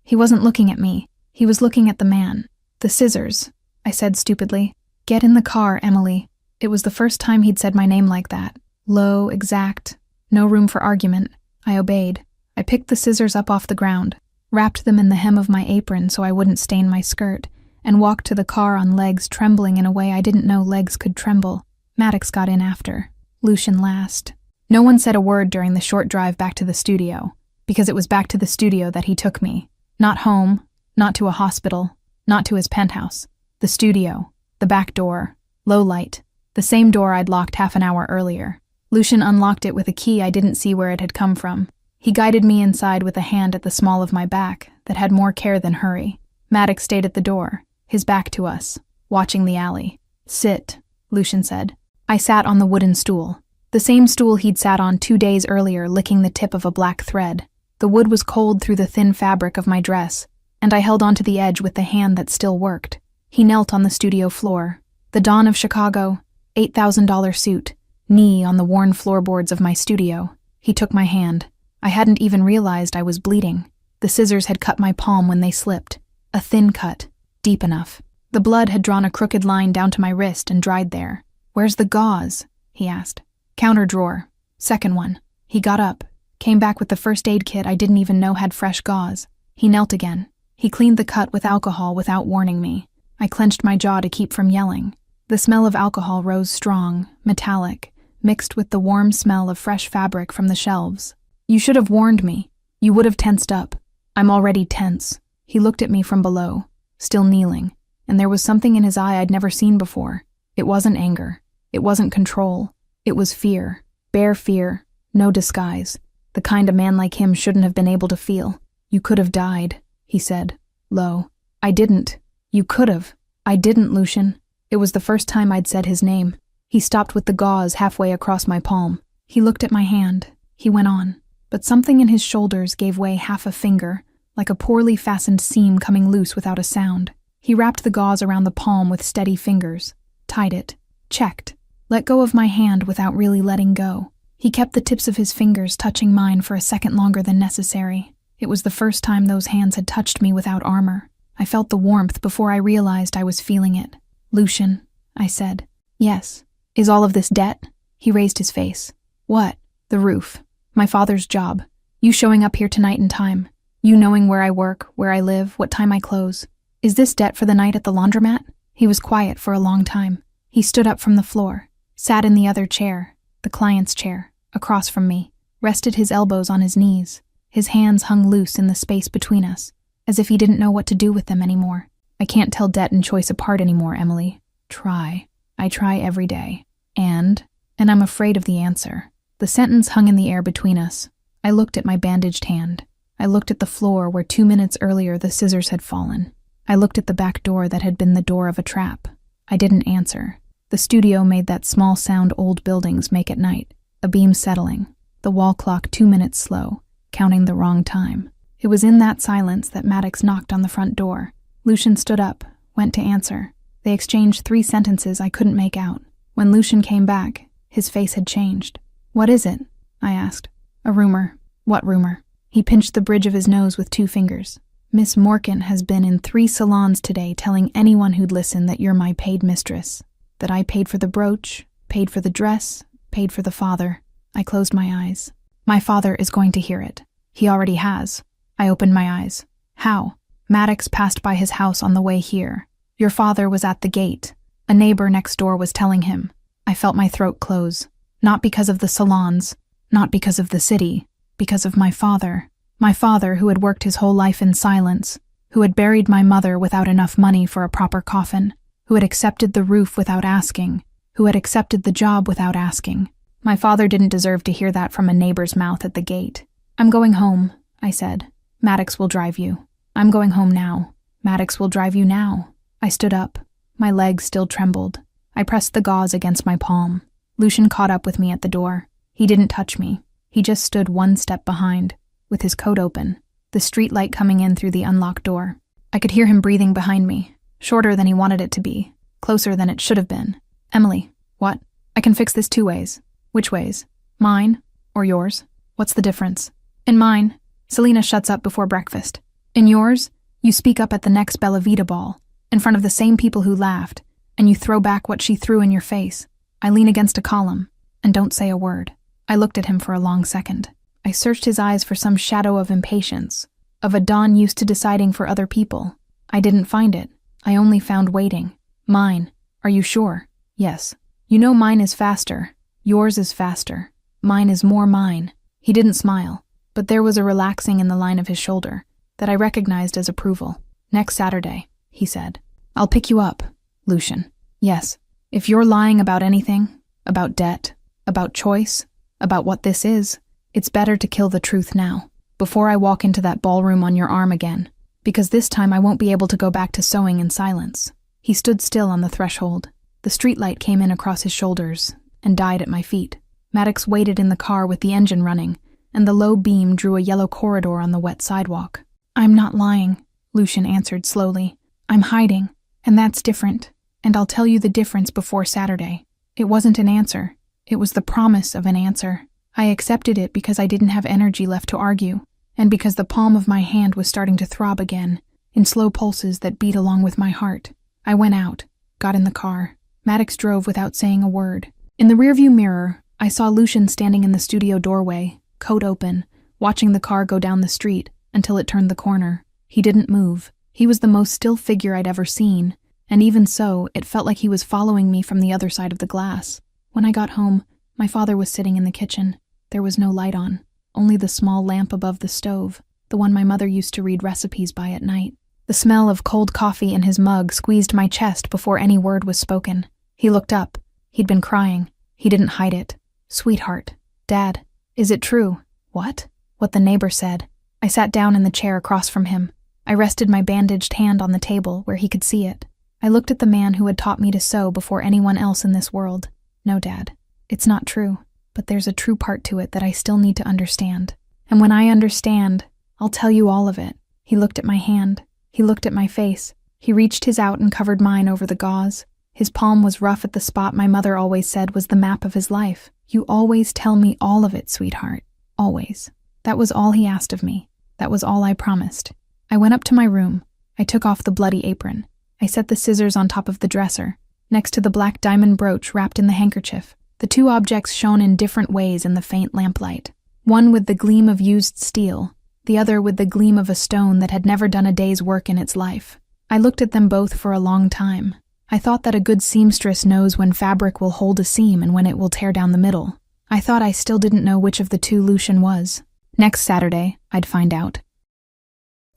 He wasn't looking at me. He was looking at the man. "The scissors," I said stupidly. "Get in the car, Emily." It was the first time he'd said my name like that. Low, exact, no room for argument. I obeyed. I picked the scissors up off the ground, wrapped them in the hem of my apron so I wouldn't stain my skirt, and walked to the car on legs trembling in a way I didn't know legs could tremble. Maddox got in after. Lucian last. No one said a word during the short drive back to the studio, because it was back to the studio that he took me. Not home, not to a hospital, not to his penthouse. The studio, the back door, low light, the same door I'd locked half an hour earlier. Lucian unlocked it with a key I didn't see where it had come from. He guided me inside with a hand at the small of my back that had more care than hurry. Maddox stayed at the door, his back to us, watching the alley. "Sit," Lucian said. I sat on the wooden stool, the same stool he'd sat on 2 days earlier, licking the tip of a black thread. The wood was cold through the thin fabric of my dress, and I held onto the edge with the hand that still worked. He knelt on the studio floor. The dawn of Chicago, $8,000 suit, knee on the worn floorboards of my studio. He took my hand. I hadn't even realized I was bleeding. The scissors had cut my palm when they slipped. A thin cut, deep enough. The blood had drawn a crooked line down to my wrist and dried there. "Where's the gauze?" he asked. "Counter drawer. Second one." He got up, came back with the first aid kit I didn't even know had fresh gauze. He knelt again. He cleaned the cut with alcohol without warning me. I clenched my jaw to keep from yelling. The smell of alcohol rose strong, metallic, mixed with the warm smell of fresh fabric from the shelves. "You should have warned me. You would have tensed up." "I'm already tense." He looked at me from below, still kneeling, and there was something in his eye I'd never seen before. It wasn't anger. It wasn't control. It was fear. Bare fear. No disguise. The kind a man like him shouldn't have been able to feel. "You could have died," he said, low. "I didn't." "You could have." "I didn't, Lucian." It was the first time I'd said his name. He stopped with the gauze halfway across my palm. He looked at my hand. He went on. But something in his shoulders gave way half a finger, like a poorly fastened seam coming loose without a sound. He wrapped the gauze around the palm with steady fingers, tied it, checked, let go of my hand without really letting go. He kept the tips of his fingers touching mine for a second longer than necessary. It was the first time those hands had touched me without armor. I felt the warmth before I realized I was feeling it. "Lucian," I said. "Yes." "Is all of this debt?" He raised his face. "What?" "The roof. My father's job. You showing up here tonight in time. You knowing where I work, where I live, what time I close. Is this debt for the night at the laundromat?" He was quiet for a long time. He stood up from the floor, sat in the other chair, the client's chair, across from me, rested his elbows on his knees. His hands hung loose in the space between us, as if he didn't know what to do with them anymore. "I can't tell debt and choice apart anymore, Emily. Try. I try every day. And I'm afraid of the answer." The sentence hung in the air between us. I looked at my bandaged hand. I looked at the floor where 2 minutes earlier the scissors had fallen. I looked at the back door that had been the door of a trap. I didn't answer. The studio made that small sound old buildings make at night, a beam settling, the wall clock 2 minutes slow, counting the wrong time. It was in that silence that Maddox knocked on the front door. Lucian stood up, went to answer. They exchanged 3 sentences I couldn't make out. When Lucian came back, his face had changed. "What is it?" I asked. "A rumor." "What rumor?" He pinched the bridge of his nose with 2 fingers. "Miss Morkan has been in 3 salons today telling anyone who'd listen that you're my paid mistress. That I paid for the brooch, paid for the dress, paid for the father." I closed my eyes. "My father is going to hear it. He already has." I opened my eyes. "How?" "Maddox passed by his house on the way here. Your father was at the gate. A neighbor next door was telling him." I felt my throat close. Not because of the salons, not because of the city, Because of my father. My father, who had worked his whole life in silence, who had buried my mother without enough money for a proper coffin, who had accepted the roof without asking, who had accepted the job without asking. My father didn't deserve to hear that from a neighbor's mouth at the gate. "I'm going home," I said. "Maddox will drive you." "I'm going home now." "Maddox will drive you now." I stood up. My legs still trembled. I pressed the gauze against my palm. Lucian caught up with me at the door. He didn't touch me. He just stood one step behind, with his coat open, the street light coming in through the unlocked door. I could hear him breathing behind me, shorter than he wanted it to be, closer than it should have been. "Emily." "What?" "I can fix this 2 ways." "Which ways?" "Mine, or yours." "What's the difference?" "In mine, Selena shuts up before breakfast. In yours, you speak up at the next Bella Vita ball, in front of the same people who laughed, and you throw back what she threw in your face. I lean against a column, and don't say a word." I looked at him for a long second. I searched his eyes for some shadow of impatience, of a Don used to deciding for other people. I didn't find it. I only found waiting. "Mine. Are you sure?" "Yes." "You know mine is faster. Yours is faster. Mine is more mine." He didn't smile, but there was a relaxing in the line of his shoulder that I recognized as approval. "Next Saturday," he said. "I'll pick you up, Lucian." "Yes. If you're lying about anything, about debt, about choice, about what this is, it's better to kill the truth now, before I walk into that ballroom on your arm again, because this time I won't be able to go back to sewing in silence." He stood still on the threshold. The streetlight came in across his shoulders and died at my feet. Maddox waited in the car with the engine running, and the low beam drew a yellow corridor on the wet sidewalk. "I'm not lying," Lucian answered slowly. "I'm hiding, and that's different, and I'll tell you the difference before Saturday. It wasn't an answer. It was the promise of an answer. I accepted it because I didn't have energy left to argue, and because the palm of my hand was starting to throb again, in slow pulses that beat along with my heart. I went out, got in the car. Maddox drove without saying a word. In the rearview mirror, I saw Lucian standing in the studio doorway, coat open, watching the car go down the street until it turned the corner. He didn't move. He was the most still figure I'd ever seen, and even so, it felt like he was following me from the other side of the glass. When I got home, my father was sitting in the kitchen. There was no light on, only the small lamp above the stove, the one my mother used to read recipes by at night. The smell of cold coffee in his mug squeezed my chest before any word was spoken. He looked up. He'd been crying. He didn't hide it. "Sweetheart. Dad. Is it true?" "What?" "What the neighbor said." I sat down in the chair across from him. I rested my bandaged hand on the table where he could see it. I looked at the man who had taught me to sew before anyone else in this world. "No, Dad. It's not true, but there's a true part to it that I still need to understand. And when I understand, I'll tell you all of it." He looked at my hand. He looked at my face. He reached his out and covered mine over the gauze. His palm was rough at the spot my mother always said was the map of his life. "You always tell me all of it, sweetheart. Always." That was all he asked of me. That was all I promised. I went up to my room. I took off the bloody apron. I set the scissors on top of the dresser, next to the black diamond brooch wrapped in the handkerchief. The two objects shone in different ways in the faint lamplight. One with the gleam of used steel, the other with the gleam of a stone that had never done a day's work in its life. I looked at them both for a long time. I thought that a good seamstress knows when fabric will hold a seam and when it will tear down the middle. I thought I still didn't know which of the two Lucian was. Next Saturday, I'd find out.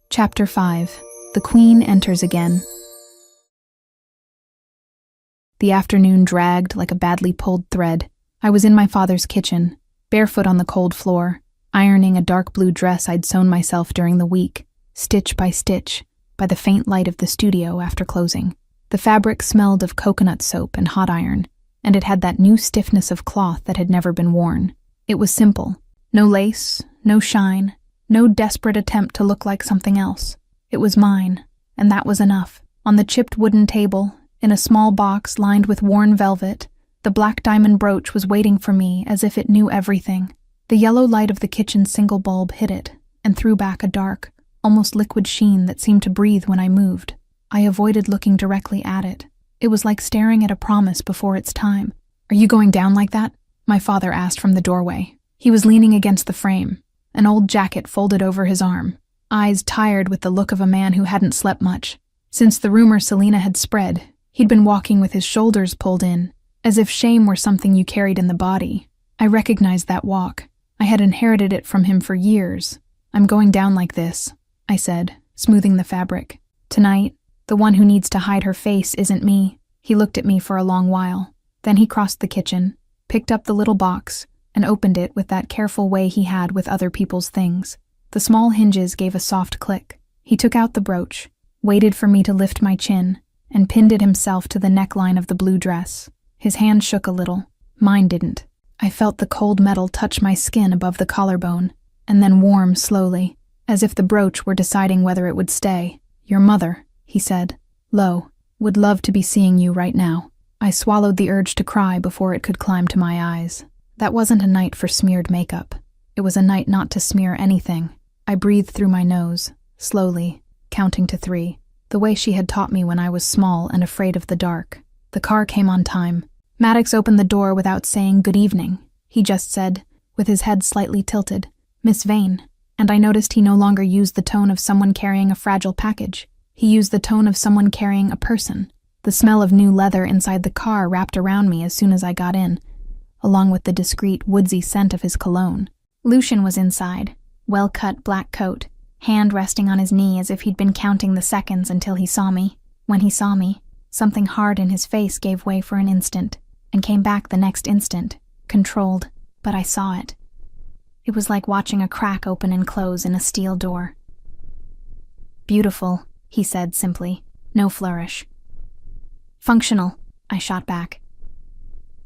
Chapter 5. The Queen Enters Again. The afternoon dragged like a badly pulled thread. I was in my father's kitchen, barefoot on the cold floor, ironing a dark blue dress I'd sewn myself during the week, stitch by stitch, by the faint light of the studio after closing. The fabric smelled of coconut soap and hot iron, and it had that new stiffness of cloth that had never been worn. It was simple. No lace, no shine, no desperate attempt to look like something else. It was mine, and that was enough. On the chipped wooden table, in a small box lined with worn velvet, the black diamond brooch was waiting for me as if it knew everything. The yellow light of the kitchen's single bulb hit it, and threw back a dark, almost liquid sheen that seemed to breathe when I moved. I avoided looking directly at it. It was like staring at a promise before its time. "Are you going down like that?" my father asked from the doorway. He was leaning against the frame, an old jacket folded over his arm, eyes tired with the look of a man who hadn't slept much. Since the rumor Selena had spread, he'd been walking with his shoulders pulled in, as if shame were something you carried in the body. I recognized that walk. I had inherited it from him for years. I'm going down like this, I said, smoothing the fabric. Tonight, the one who needs to hide her face isn't me. He looked at me for a long while. Then he crossed the kitchen, picked up the little box, and opened it with that careful way he had with other people's things. The small hinges gave a soft click. He took out the brooch, waited for me to lift my chin, and pinned it himself to the neckline of the blue dress. His hand shook a little. Mine didn't. I felt the cold metal touch my skin above the collarbone, and then warm slowly, as if the brooch were deciding whether it would stay. Your mother, he said, low, would love to be seeing you right now. I swallowed the urge to cry before it could climb to my eyes. That wasn't a night for smeared makeup. It was a night not to smear anything. I breathed through my nose, slowly, counting to 3, the way she had taught me when I was small and afraid of the dark. The car came on time. Maddox opened the door without saying good evening. He just said, with his head slightly tilted, Miss Vane, and I noticed he no longer used the tone of someone carrying a fragile package. He used the tone of someone carrying a person. The smell of new leather inside the car wrapped around me as soon as I got in, along with the discreet, woodsy scent of his cologne. Lucian was inside, well-cut black coat, hand resting on his knee as if he'd been counting the seconds until he saw me. When he saw me, something hard in his face gave way for an instant, and came back the next instant, controlled, but I saw it. It was like watching a crack open and close in a steel door. Beautiful, he said simply, no flourish. Functional, I shot back.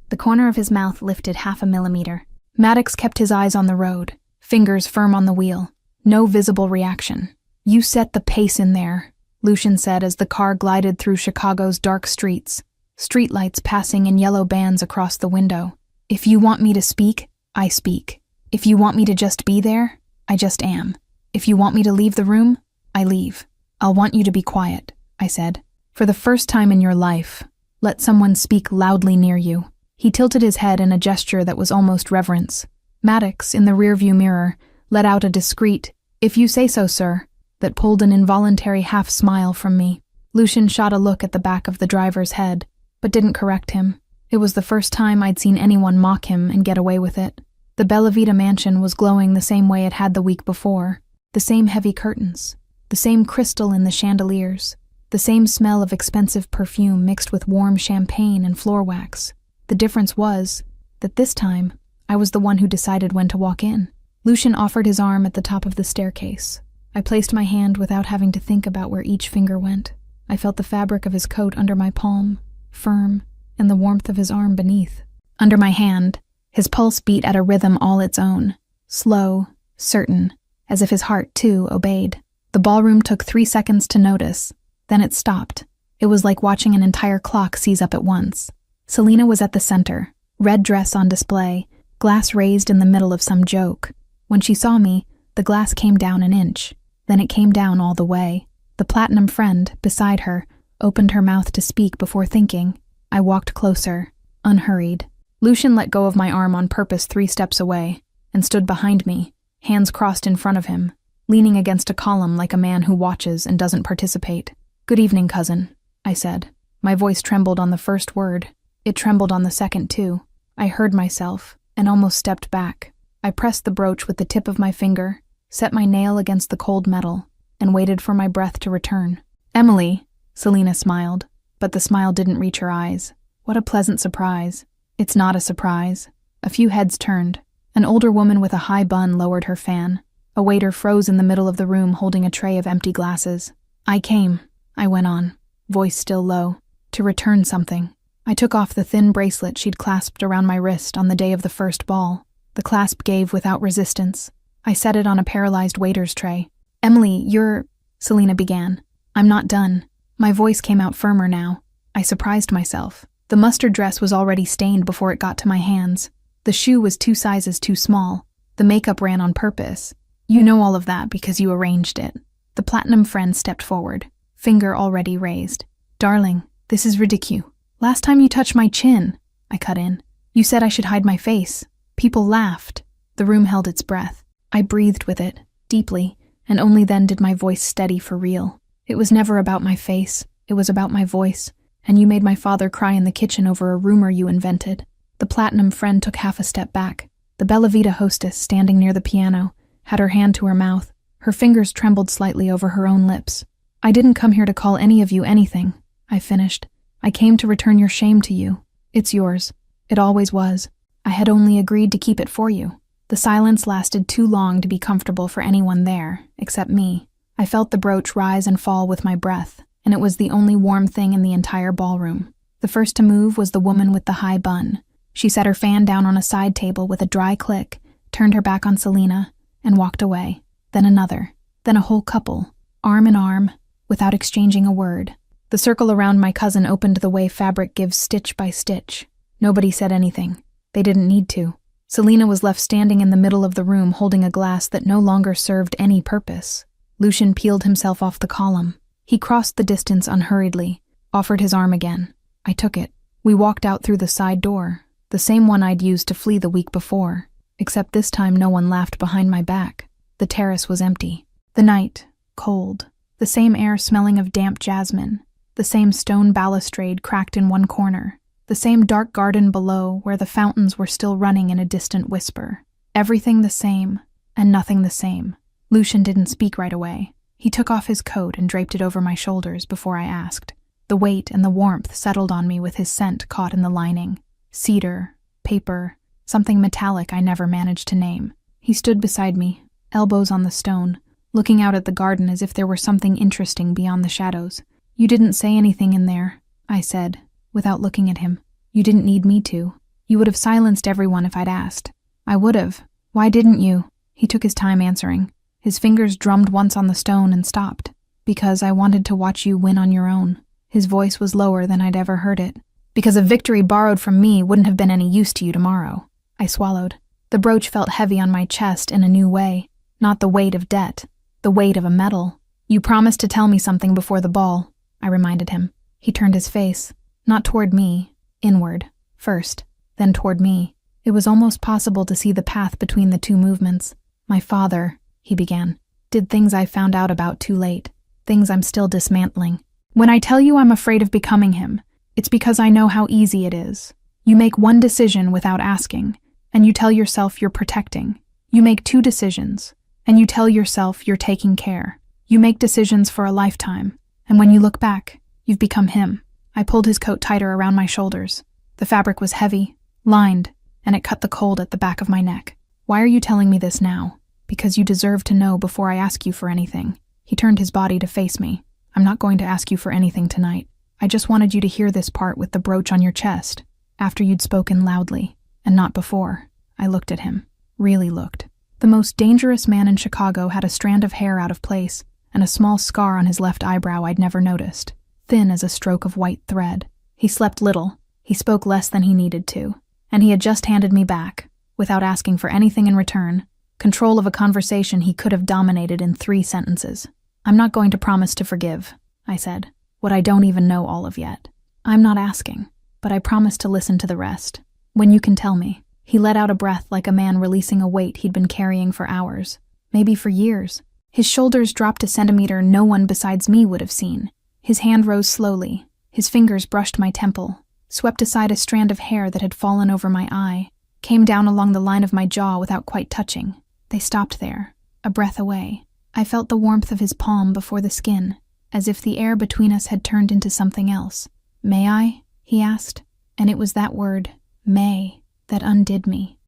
The corner of his mouth lifted 0.5 millimeter. Maddox kept his eyes on the road, fingers firm on the wheel. No visible reaction. You set the pace in there, Lucian said as the car glided through Chicago's dark streets, streetlights passing in yellow bands across the window. If you want me to speak, I speak. If you want me to just be there, I just am. If you want me to leave the room, I leave. I'll want you to be quiet, I said. For the first time in your life, let someone speak loudly near you. He tilted his head in a gesture that was almost reverence. Maddox, in the rearview mirror, let out a discreet, if you say so, sir, that pulled an involuntary half-smile from me. Lucian shot a look at the back of the driver's head, but didn't correct him. It was the first time I'd seen anyone mock him and get away with it. The Bella Vita mansion was glowing the same way it had the week before. The same heavy curtains, the same crystal in the chandeliers, the same smell of expensive perfume mixed with warm champagne and floor wax. The difference was that this time, I was the one who decided when to walk in. Lucian offered his arm at the top of the staircase. I placed my hand without having to think about where each finger went. I felt the fabric of his coat under my palm, firm, and the warmth of his arm beneath. Under my hand, his pulse beat at a rhythm all its own, slow, certain, as if his heart, too, obeyed. The ballroom took 3 seconds to notice. Then it stopped. It was like watching an entire clock seize up at once. Selena was at the center, red dress on display, glass raised in the middle of some joke. When she saw me, the glass came down an inch. Then it came down all the way. The platinum friend, beside her, opened her mouth to speak before thinking. I walked closer, unhurried. Lucian let go of my arm on purpose 3 steps away, and stood behind me, hands crossed in front of him, leaning against a column like a man who watches and doesn't participate. Good evening, cousin, I said. My voice trembled on the first word. It trembled on the second, too. I heard myself, and almost stepped back. I pressed the brooch with the tip of my finger, set my nail against the cold metal, and waited for my breath to return. Emily, Selena smiled, but the smile didn't reach her eyes. What a pleasant surprise. It's not a surprise. A few heads turned. An older woman with a high bun lowered her fan. A waiter froze in the middle of the room holding a tray of empty glasses. I came, I went on, voice still low, to return something. I took off the thin bracelet she'd clasped around my wrist on the day of the first ball. The clasp gave without resistance. I set it on a paralyzed waiter's tray. Emily, you're... Selena began. I'm not done. My voice came out firmer now. I surprised myself. The mustard dress was already stained before it got to my hands. The shoe was 2 sizes too small. The makeup ran on purpose. You know all of that because you arranged it. The platinum friend stepped forward, finger already raised. Darling, this is ridicule. Last time you touched my chin, I cut in. You said I should hide my face. People laughed. The room held its breath. I breathed with it, deeply, and only then did my voice steady for real. It was never about my face. It was about my voice, and you made my father cry in the kitchen over a rumor you invented. The platinum friend took half a step back. The Bella Vita hostess, standing near the piano, had her hand to her mouth. Her fingers trembled slightly over her own lips. "I didn't come here to call any of you anything," I finished. "I came to return your shame to you. It's yours. It always was. I had only agreed to keep it for you." The silence lasted too long to be comfortable for anyone there, except me. I felt the brooch rise and fall with my breath, and it was the only warm thing in the entire ballroom. The first to move was the woman with the high bun. She set her fan down on a side table with a dry click, turned her back on Selena, and walked away. Then another. Then a whole couple, arm in arm, without exchanging a word. The circle around my cousin opened the way fabric gives stitch by stitch. Nobody said anything. They didn't need to. Selena was left standing in the middle of the room holding a glass that no longer served any purpose. Lucian peeled himself off the column. He crossed the distance unhurriedly, offered his arm again. I took it. We walked out through the side door, the same one I'd used to flee the week before, except this time no one laughed behind my back. The terrace was empty. The night, cold. The same air smelling of damp jasmine. The same stone balustrade cracked in one corner. The same dark garden below where the fountains were still running in a distant whisper. Everything the same, and nothing the same. Lucian didn't speak right away. He took off his coat and draped it over my shoulders before I asked. The weight and the warmth settled on me with his scent caught in the lining. Cedar, paper, something metallic I never managed to name. He stood beside me, elbows on the stone, looking out at the garden as if there were something interesting beyond the shadows. "You didn't say anything in there," I said, without looking at him. "You didn't need me to. You would have silenced everyone if I'd asked." "I would have. Why didn't you?" He took his time answering. His fingers drummed once on the stone and stopped. "Because I wanted to watch you win on your own." His voice was lower than I'd ever heard it. "Because a victory borrowed from me wouldn't have been any use to you tomorrow." I swallowed. The brooch felt heavy on my chest in a new way. Not the weight of debt, the weight of a medal. "You promised to tell me something before the ball," I reminded him. He turned his face. Not toward me, inward, first, then toward me. It was almost possible to see the path between the two movements. "My father," he began, "did things I found out about too late, things I'm still dismantling. When I tell you I'm afraid of becoming him, it's because I know how easy it is. You make one decision without asking, and you tell yourself you're protecting. You make two decisions, and you tell yourself you're taking care. You make decisions for a lifetime, and when you look back, you've become him." I pulled his coat tighter around my shoulders. The fabric was heavy, lined, and it cut the cold at the back of my neck. "Why are you telling me this now?" "Because you deserve to know before I ask you for anything." He turned his body to face me. "I'm not going to ask you for anything tonight. I just wanted you to hear this part with the brooch on your chest, after you'd spoken loudly, and not before." I looked at him. Really looked. The most dangerous man in Chicago had a strand of hair out of place, and a small scar on his left eyebrow I'd never noticed. Thin as a stroke of white thread. He slept little, he spoke less than he needed to, and he had just handed me back, without asking for anything in return, control of a conversation he could have dominated in 3 sentences. "I'm not going to promise to forgive," I said, "what I don't even know all of yet. I'm not asking, but I promise to listen to the rest. When you can tell me." He let out a breath like a man releasing a weight he'd been carrying for hours, maybe for years. His shoulders dropped a centimeter no one besides me would have seen. His hand rose slowly. His fingers brushed my temple, swept aside a strand of hair that had fallen over my eye, came down along the line of my jaw without quite touching. They stopped there, a breath away. I felt the warmth of his palm before the skin, as if the air between us had turned into something else. "May I?" he asked, and it was that word, may, that undid me.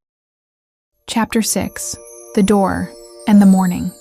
Chapter 6. The Door and the Morning.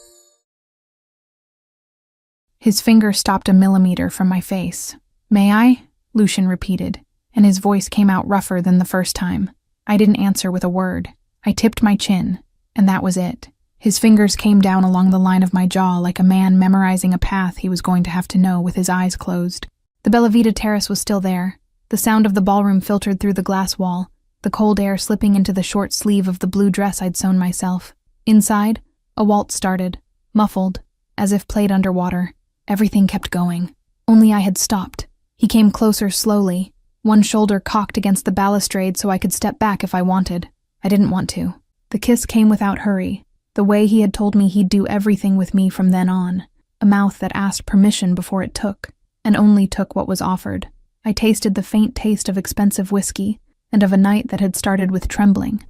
His finger stopped a millimeter from my face. "May I?" Lucian repeated, and his voice came out rougher than the first time. I didn't answer with a word. I tipped my chin, and that was it. His fingers came down along the line of my jaw like a man memorizing a path he was going to have to know with his eyes closed. The Bella Vita terrace was still there. The sound of the ballroom filtered through the glass wall, the cold air slipping into the short sleeve of the blue dress I'd sewn myself. Inside, a waltz started, muffled, as if played underwater. Everything kept going. Only I had stopped. He came closer slowly, one shoulder cocked against the balustrade so I could step back if I wanted. I didn't want to. The kiss came without hurry, the way he had told me he'd do everything with me from then on, a mouth that asked permission before it took, and only took what was offered. I tasted the faint taste of expensive whiskey, and of a night that had started with trembling,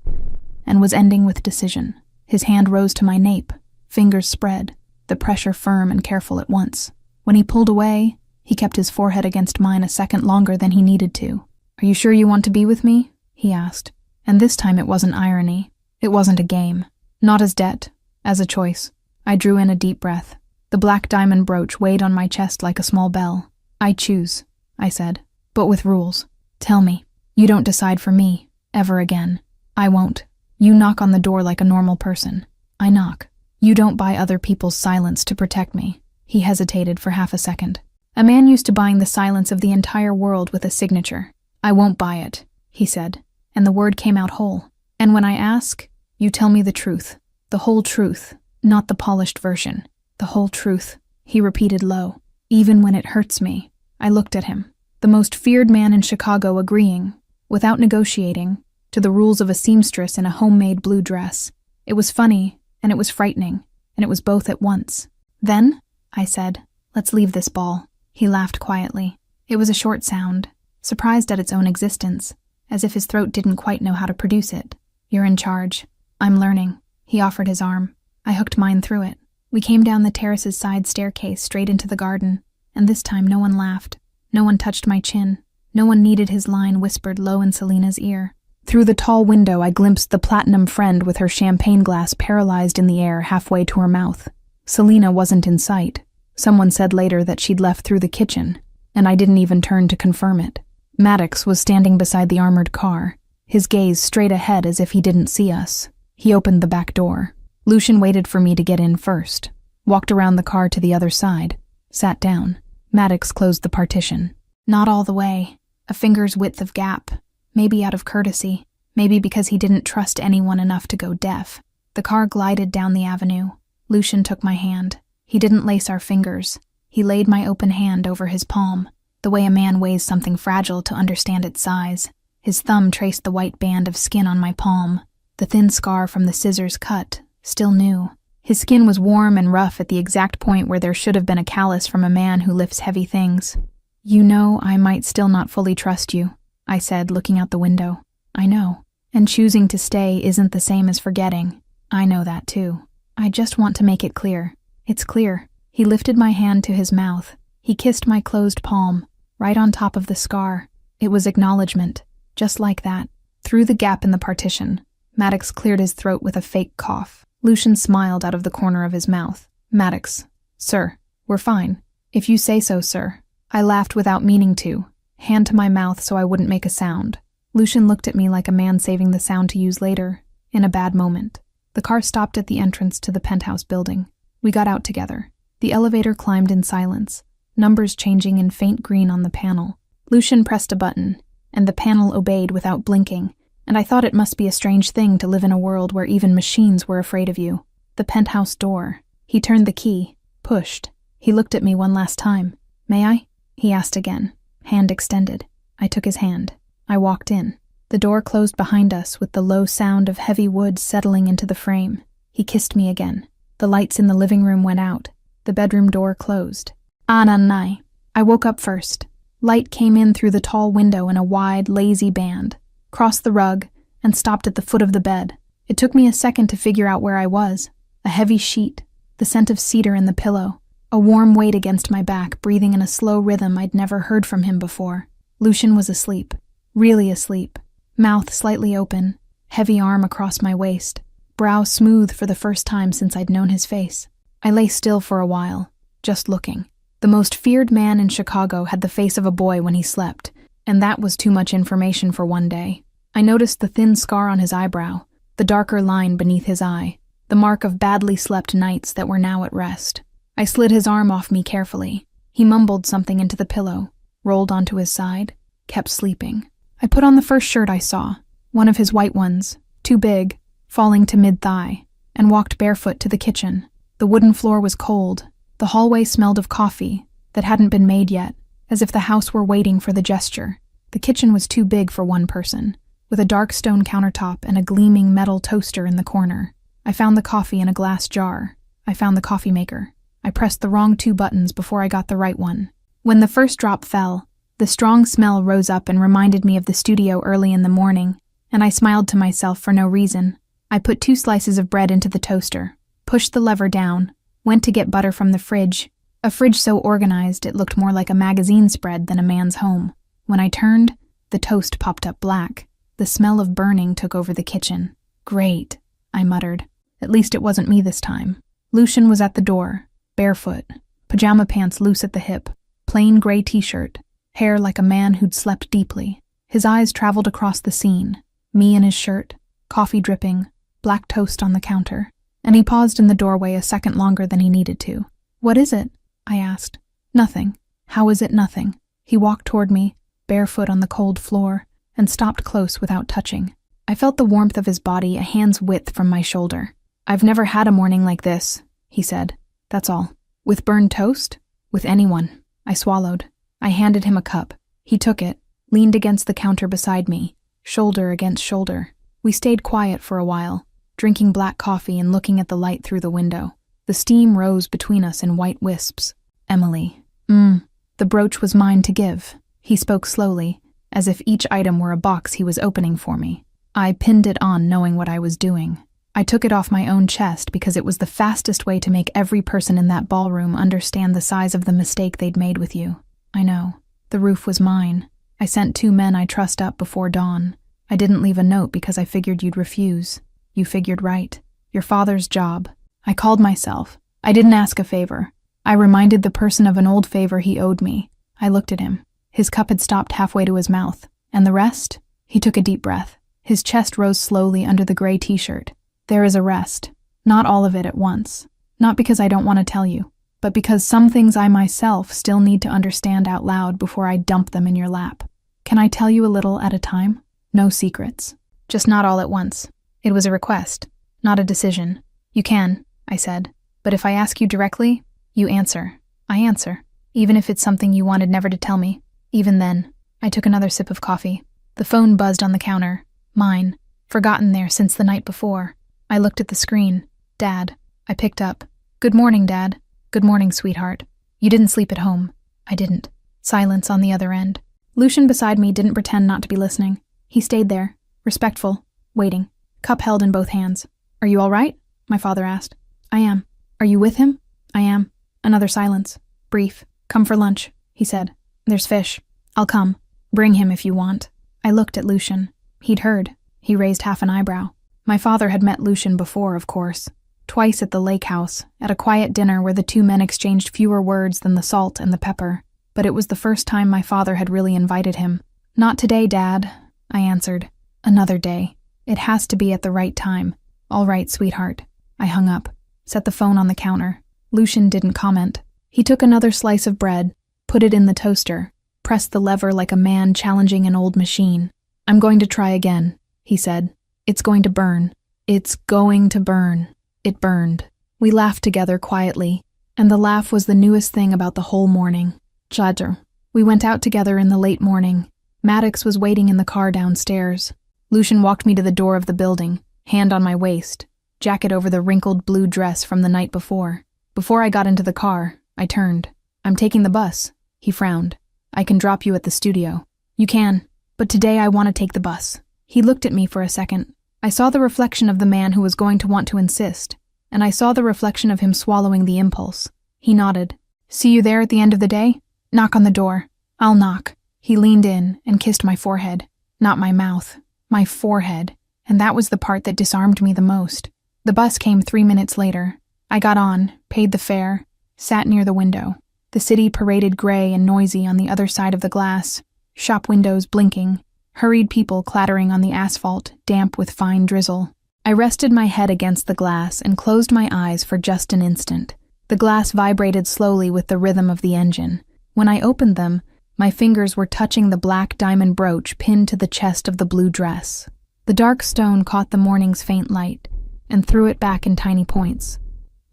and was ending with decision. His hand rose to my nape, fingers spread, the pressure firm and careful at once. When he pulled away, he kept his forehead against mine a second longer than he needed to. "Are you sure you want to be with me?" he asked. And this time it wasn't irony. It wasn't a game. Not as debt, as a choice. I drew in a deep breath. The black diamond brooch weighed on my chest like a small bell. "I choose," I said, "but with rules. Tell me, you don't decide for me, ever again. I won't. You knock on the door like a normal person. I knock. You don't buy other people's silence to protect me." He hesitated for half a second. "A man used to buying the silence of the entire world with a signature. I won't buy it," he said, and the word came out whole. "And when I ask, you tell me the truth. The whole truth, not the polished version. The whole truth," he repeated low. "Even when it hurts me." I looked at him, the most feared man in Chicago, agreeing, without negotiating, to the rules of a seamstress in a homemade blue dress. It was funny, and it was frightening, and it was both at once. "Then," I said, "let's leave this ball." He laughed quietly. It was a short sound, surprised at its own existence, as if his throat didn't quite know how to produce it. "You're in charge. I'm learning." He offered his arm. I hooked mine through it. We came down the terrace's side staircase straight into the garden, and this time no one laughed. No one touched my chin. No one needed his line whispered low in Selena's ear. Through the tall window I glimpsed the platinum friend with her champagne glass paralyzed in the air halfway to her mouth. Selena wasn't in sight. Someone said later that she'd left through the kitchen, and I didn't even turn to confirm it. Maddox was standing beside the armored car, his gaze straight ahead as if he didn't see us. He opened the back door. Lucian waited for me to get in first, walked around the car to the other side, sat down. Maddox closed the partition. Not all the way. A finger's width of gap. Maybe out of courtesy. Maybe because he didn't trust anyone enough to go deaf. The car glided down the avenue. Lucian took my hand. He didn't lace our fingers. He laid my open hand over his palm, the way a man weighs something fragile to understand its size. His thumb traced the white band of skin on my palm, the thin scar from the scissors cut, still new. His skin was warm and rough at the exact point where there should have been a callus from a man who lifts heavy things. "You know, I might still not fully trust you," I said, looking out the window. "I know. And choosing to stay isn't the same as forgetting. I know that too. I just want to make it clear. It's clear." He lifted my hand to his mouth. He kissed my closed palm, right on top of the scar. It was acknowledgement, just like that. Through the gap in the partition, Maddox cleared his throat with a fake cough. Lucian smiled out of the corner of his mouth. "Maddox, sir, we're fine. If you say so, sir." I laughed without meaning to, hand to my mouth so I wouldn't make a sound. Lucian looked at me like a man saving the sound to use later, in a bad moment. The car stopped at the entrance to the penthouse building. We got out together. The elevator climbed in silence, numbers changing in faint green on the panel. Lucian pressed a button, and the panel obeyed without blinking, and I thought it must be a strange thing to live in a world where even machines were afraid of you. The penthouse door. He turned the key, pushed. He looked at me one last time. "May I?" he asked again, hand extended. I took his hand. I walked in. The door closed behind us with the low sound of heavy wood settling into the frame. He kissed me again. The lights in the living room went out. The bedroom door closed. Ananai. I woke up first. Light came in through the tall window in a wide, lazy band, crossed the rug, and stopped at the foot of the bed. It took me a second to figure out where I was. A heavy sheet, the scent of cedar in the pillow, a warm weight against my back, breathing in a slow rhythm I'd never heard from him before. Lucian was asleep. Really asleep. Mouth slightly open, heavy arm across my waist, brow smooth for the first time since I'd known his face. I lay still for a while, just looking. The most feared man in Chicago had the face of a boy when he slept, and that was too much information for one day. I noticed the thin scar on his eyebrow, the darker line beneath his eye, the mark of badly slept nights that were now at rest. I slid his arm off me carefully. He mumbled something into the pillow, rolled onto his side, kept sleeping. I put on the first shirt I saw, one of his white ones, too big, falling to mid-thigh, and walked barefoot to the kitchen. The wooden floor was cold. The hallway smelled of coffee that hadn't been made yet, as if the house were waiting for the gesture. The kitchen was too big for one person, with a dark stone countertop and a gleaming metal toaster in the corner. I found the coffee in a glass jar. I found the coffee maker. I pressed the wrong 2 buttons before I got the right one. When the first drop fell, the strong smell rose up and reminded me of the studio early in the morning, and I smiled to myself for no reason. I put 2 slices of bread into the toaster, pushed the lever down, went to get butter from the fridge, a fridge so organized it looked more like a magazine spread than a man's home. When I turned, the toast popped up black. The smell of burning took over the kitchen. Great, I muttered. At least it wasn't me this time. Lucian was at the door, barefoot, pajama pants loose at the hip, plain gray t-shirt, hair like a man who'd slept deeply. His eyes traveled across the scene, me in his shirt, coffee dripping, black toast on the counter, and he paused in the doorway a second longer than he needed to. "What is it?" I asked. "Nothing." "How is it nothing?" He walked toward me, barefoot on the cold floor, and stopped close without touching. I felt the warmth of his body a hand's width from my shoulder. "I've never had a morning like this," he said. "That's all." "With burned toast?" "With anyone." I swallowed. I handed him a cup. He took it, leaned against the counter beside me, shoulder against shoulder. We stayed quiet for a while, drinking black coffee and looking at the light through the window. The steam rose between us in white wisps. "Emily." The brooch was mine to give. He spoke slowly, as if each item were a box he was opening for me. I pinned it on knowing what I was doing. I took it off my own chest because it was the fastest way to make every person in that ballroom understand the size of the mistake they'd made with you. I know. The roof was mine. I sent 2 men I trust up before dawn. I didn't leave a note because I figured you'd refuse. You figured right. Your father's job. I called myself. I didn't ask a favor. I reminded the person of an old favor he owed me. I looked at him. His cup had stopped halfway to his mouth. And the rest? He took a deep breath. His chest rose slowly under the gray t-shirt. "There is a rest. Not all of it at once. Not because I don't want to tell you, but because some things I myself still need to understand out loud before I dump them in your lap. Can I tell you a little at a time? No secrets. Just not all at once." It was a request, not a decision. "You can," I said. "But if I ask you directly, you answer." I answer. Even if it's something you wanted never to tell me. Even then. I took another sip of coffee. The phone buzzed on the counter. Mine. Forgotten there since the night before. I looked at the screen. Dad. I picked up. "Good morning, Dad." "Good morning, sweetheart. You didn't sleep at home." I didn't. Silence on the other end. Lucian beside me didn't pretend not to be listening. He stayed there, respectful, waiting, cup held in both hands. "Are you all right?" my father asked. "I am." "Are you with him?" "I am." Another silence. Brief. "Come for lunch," he said. "There's fish." "I'll come. Bring him if you want." I looked at Lucian. He'd heard. He raised half an eyebrow. My father had met Lucian before, of course. Twice at the lake house, at a quiet dinner where the 2 men exchanged fewer words than the salt and the pepper. But it was the first time my father had really invited him. "Not today, Dad," I answered. "Another day. It has to be at the right time." "All right, sweetheart." I hung up, set the phone on the counter. Lucian didn't comment. He took another slice of bread, put it in the toaster, pressed the lever like a man challenging an old machine. "I'm going to try again," he said. "It's going to burn. It's going to burn." It burned. We laughed together quietly, and the laugh was the newest thing about the whole morning. Jadr. We went out together in the late morning. Maddox was waiting in the car downstairs. Lucian walked me to the door of the building, hand on my waist, jacket over the wrinkled blue dress from the night before. Before I got into the car, I turned. "I'm taking the bus." He frowned. "I can drop you at the studio." "You can, but today I want to take the bus." He looked at me for a second. I saw the reflection of the man who was going to want to insist, and I saw the reflection of him swallowing the impulse. He nodded. "See you there at the end of the day? Knock on the door." "I'll knock." He leaned in and kissed my forehead. Not my mouth. My forehead. And that was the part that disarmed me the most. The bus came 3 minutes later. I got on, paid the fare, sat near the window. The city paraded gray and noisy on the other side of the glass, shop windows blinking, hurried people clattering on the asphalt, damp with fine drizzle. I rested my head against the glass and closed my eyes for just an instant. The glass vibrated slowly with the rhythm of the engine. When I opened them, my fingers were touching the black diamond brooch pinned to the chest of the blue dress. The dark stone caught the morning's faint light and threw it back in tiny points,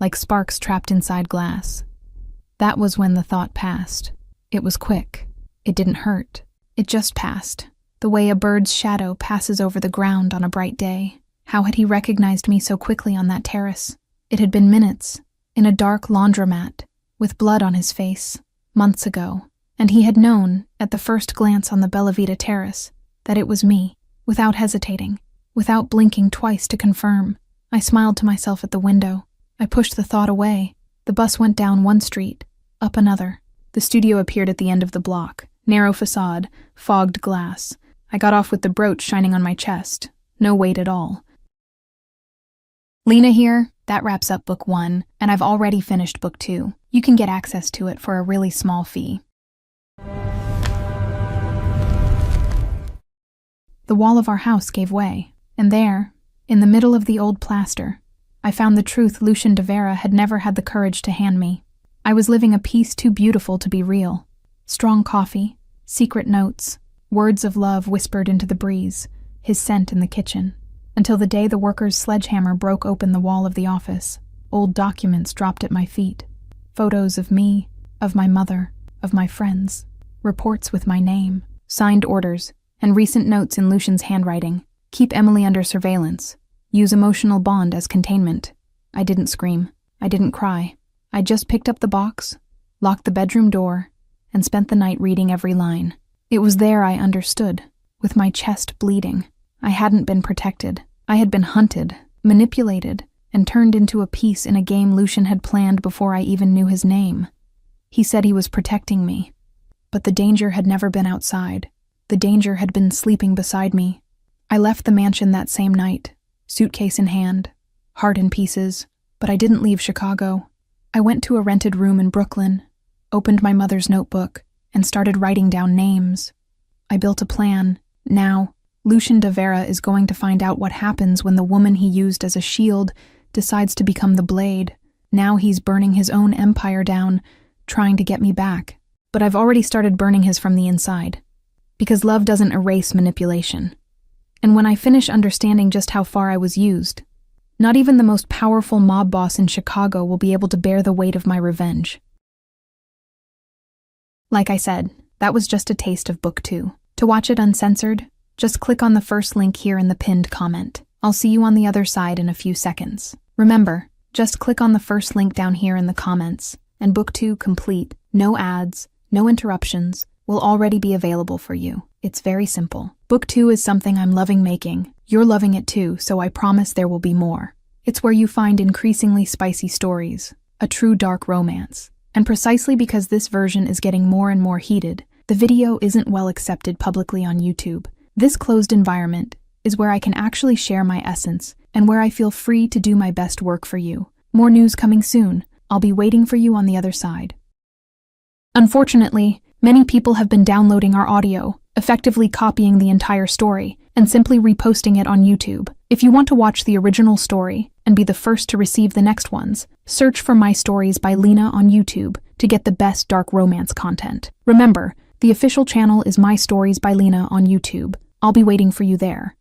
like sparks trapped inside glass. That was when the thought passed. It was quick. It didn't hurt. It just passed, the way a bird's shadow passes over the ground on a bright day. How had he recognized me so quickly on that terrace? It had been minutes, in a dark laundromat, with blood on his face, months ago, and he had known, at the first glance on the Bella Vita terrace, that it was me, without hesitating. Without blinking twice to confirm, I smiled to myself at the window. I pushed the thought away. The bus went down one street, up another. The studio appeared at the end of the block. Narrow facade, fogged glass. I got off with the brooch shining on my chest. No weight at all. Lena here. That wraps up book 1, and I've already finished book 2. You can get access to it for a really small fee. The wall of our house gave way, and there, in the middle of the old plaster, I found the truth Lucien de Vera had never had the courage to hand me. I was living a piece too beautiful to be real. Strong coffee, secret notes, words of love whispered into the breeze, his scent in the kitchen. Until the day the worker's sledgehammer broke open the wall of the office, old documents dropped at my feet. Photos of me, of my mother, of my friends, reports with my name, signed orders, and recent notes in Lucien's handwriting. Keep Emily under surveillance. Use emotional bond as containment. I didn't scream. I didn't cry. I just picked up the box, locked the bedroom door, and spent the night reading every line. It was there I understood, with my chest bleeding. I hadn't been protected. I had been hunted, manipulated, and turned into a piece in a game Lucien had planned before I even knew his name. He said he was protecting me, but the danger had never been outside. The danger had been sleeping beside me. I left the mansion that same night, suitcase in hand, heart in pieces, but I didn't leave Chicago. I went to a rented room in Brooklyn, opened my mother's notebook, and started writing down names. I built a plan. Now, Lucien de Vera is going to find out what happens when the woman he used as a shield decides to become the blade. Now he's burning his own empire down, trying to get me back. But I've already started burning his from the inside. Because love doesn't erase manipulation. And when I finish understanding just how far I was used, not even the most powerful mob boss in Chicago will be able to bear the weight of my revenge. Like I said, that was just a taste of book 2. To watch it uncensored, just click on the first link here in the pinned comment. I'll see you on the other side in a few seconds. Remember, just click on the first link down here in the comments, and book 2 complete, no ads, no interruptions, will already be available for you. It's very simple. Book 2 is something I'm loving making. You're loving it too, so I promise there will be more. It's where you find increasingly spicy stories, a true dark romance. And precisely because this version is getting more and more heated, the video isn't well accepted publicly on YouTube. This closed environment is where I can actually share my essence and where I feel free to do my best work for you. More news coming soon. I'll be waiting for you on the other side. Unfortunately, many people have been downloading our audio, effectively copying the entire story, and simply reposting it on YouTube. If you want to watch the original story and be the first to receive the next ones, search for My Stories by Lena on YouTube to get the best dark romance content. Remember, the official channel is My Stories by Lena on YouTube. I'll be waiting for you there.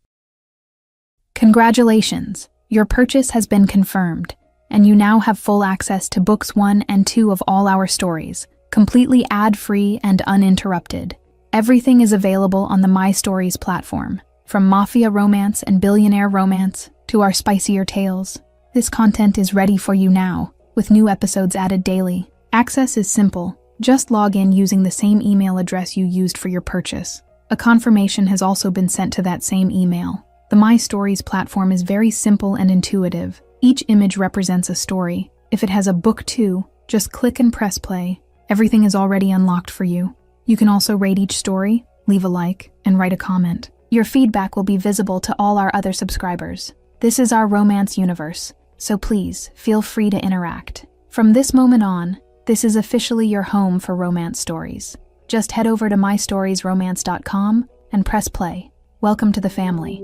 Congratulations! Your purchase has been confirmed, and you now have full access to books 1 and 2 of all our stories, completely ad-free and uninterrupted. Everything is available on the My Stories platform, from mafia romance and billionaire romance to our spicier tales. This content is ready for you now, with new episodes added daily. Access is simple. Just log in using the same email address you used for your purchase. A confirmation has also been sent to that same email. The My Stories platform is very simple and intuitive. Each image represents a story. If it has a book 2, just click and press play. Everything is already unlocked for you. You can also rate each story, leave a like, and write a comment. Your feedback will be visible to all our other subscribers. This is our romance universe, so please feel free to interact. From this moment on, this is officially your home for romance stories. Just head over to mystoriesromance.com and press play. Welcome to the family.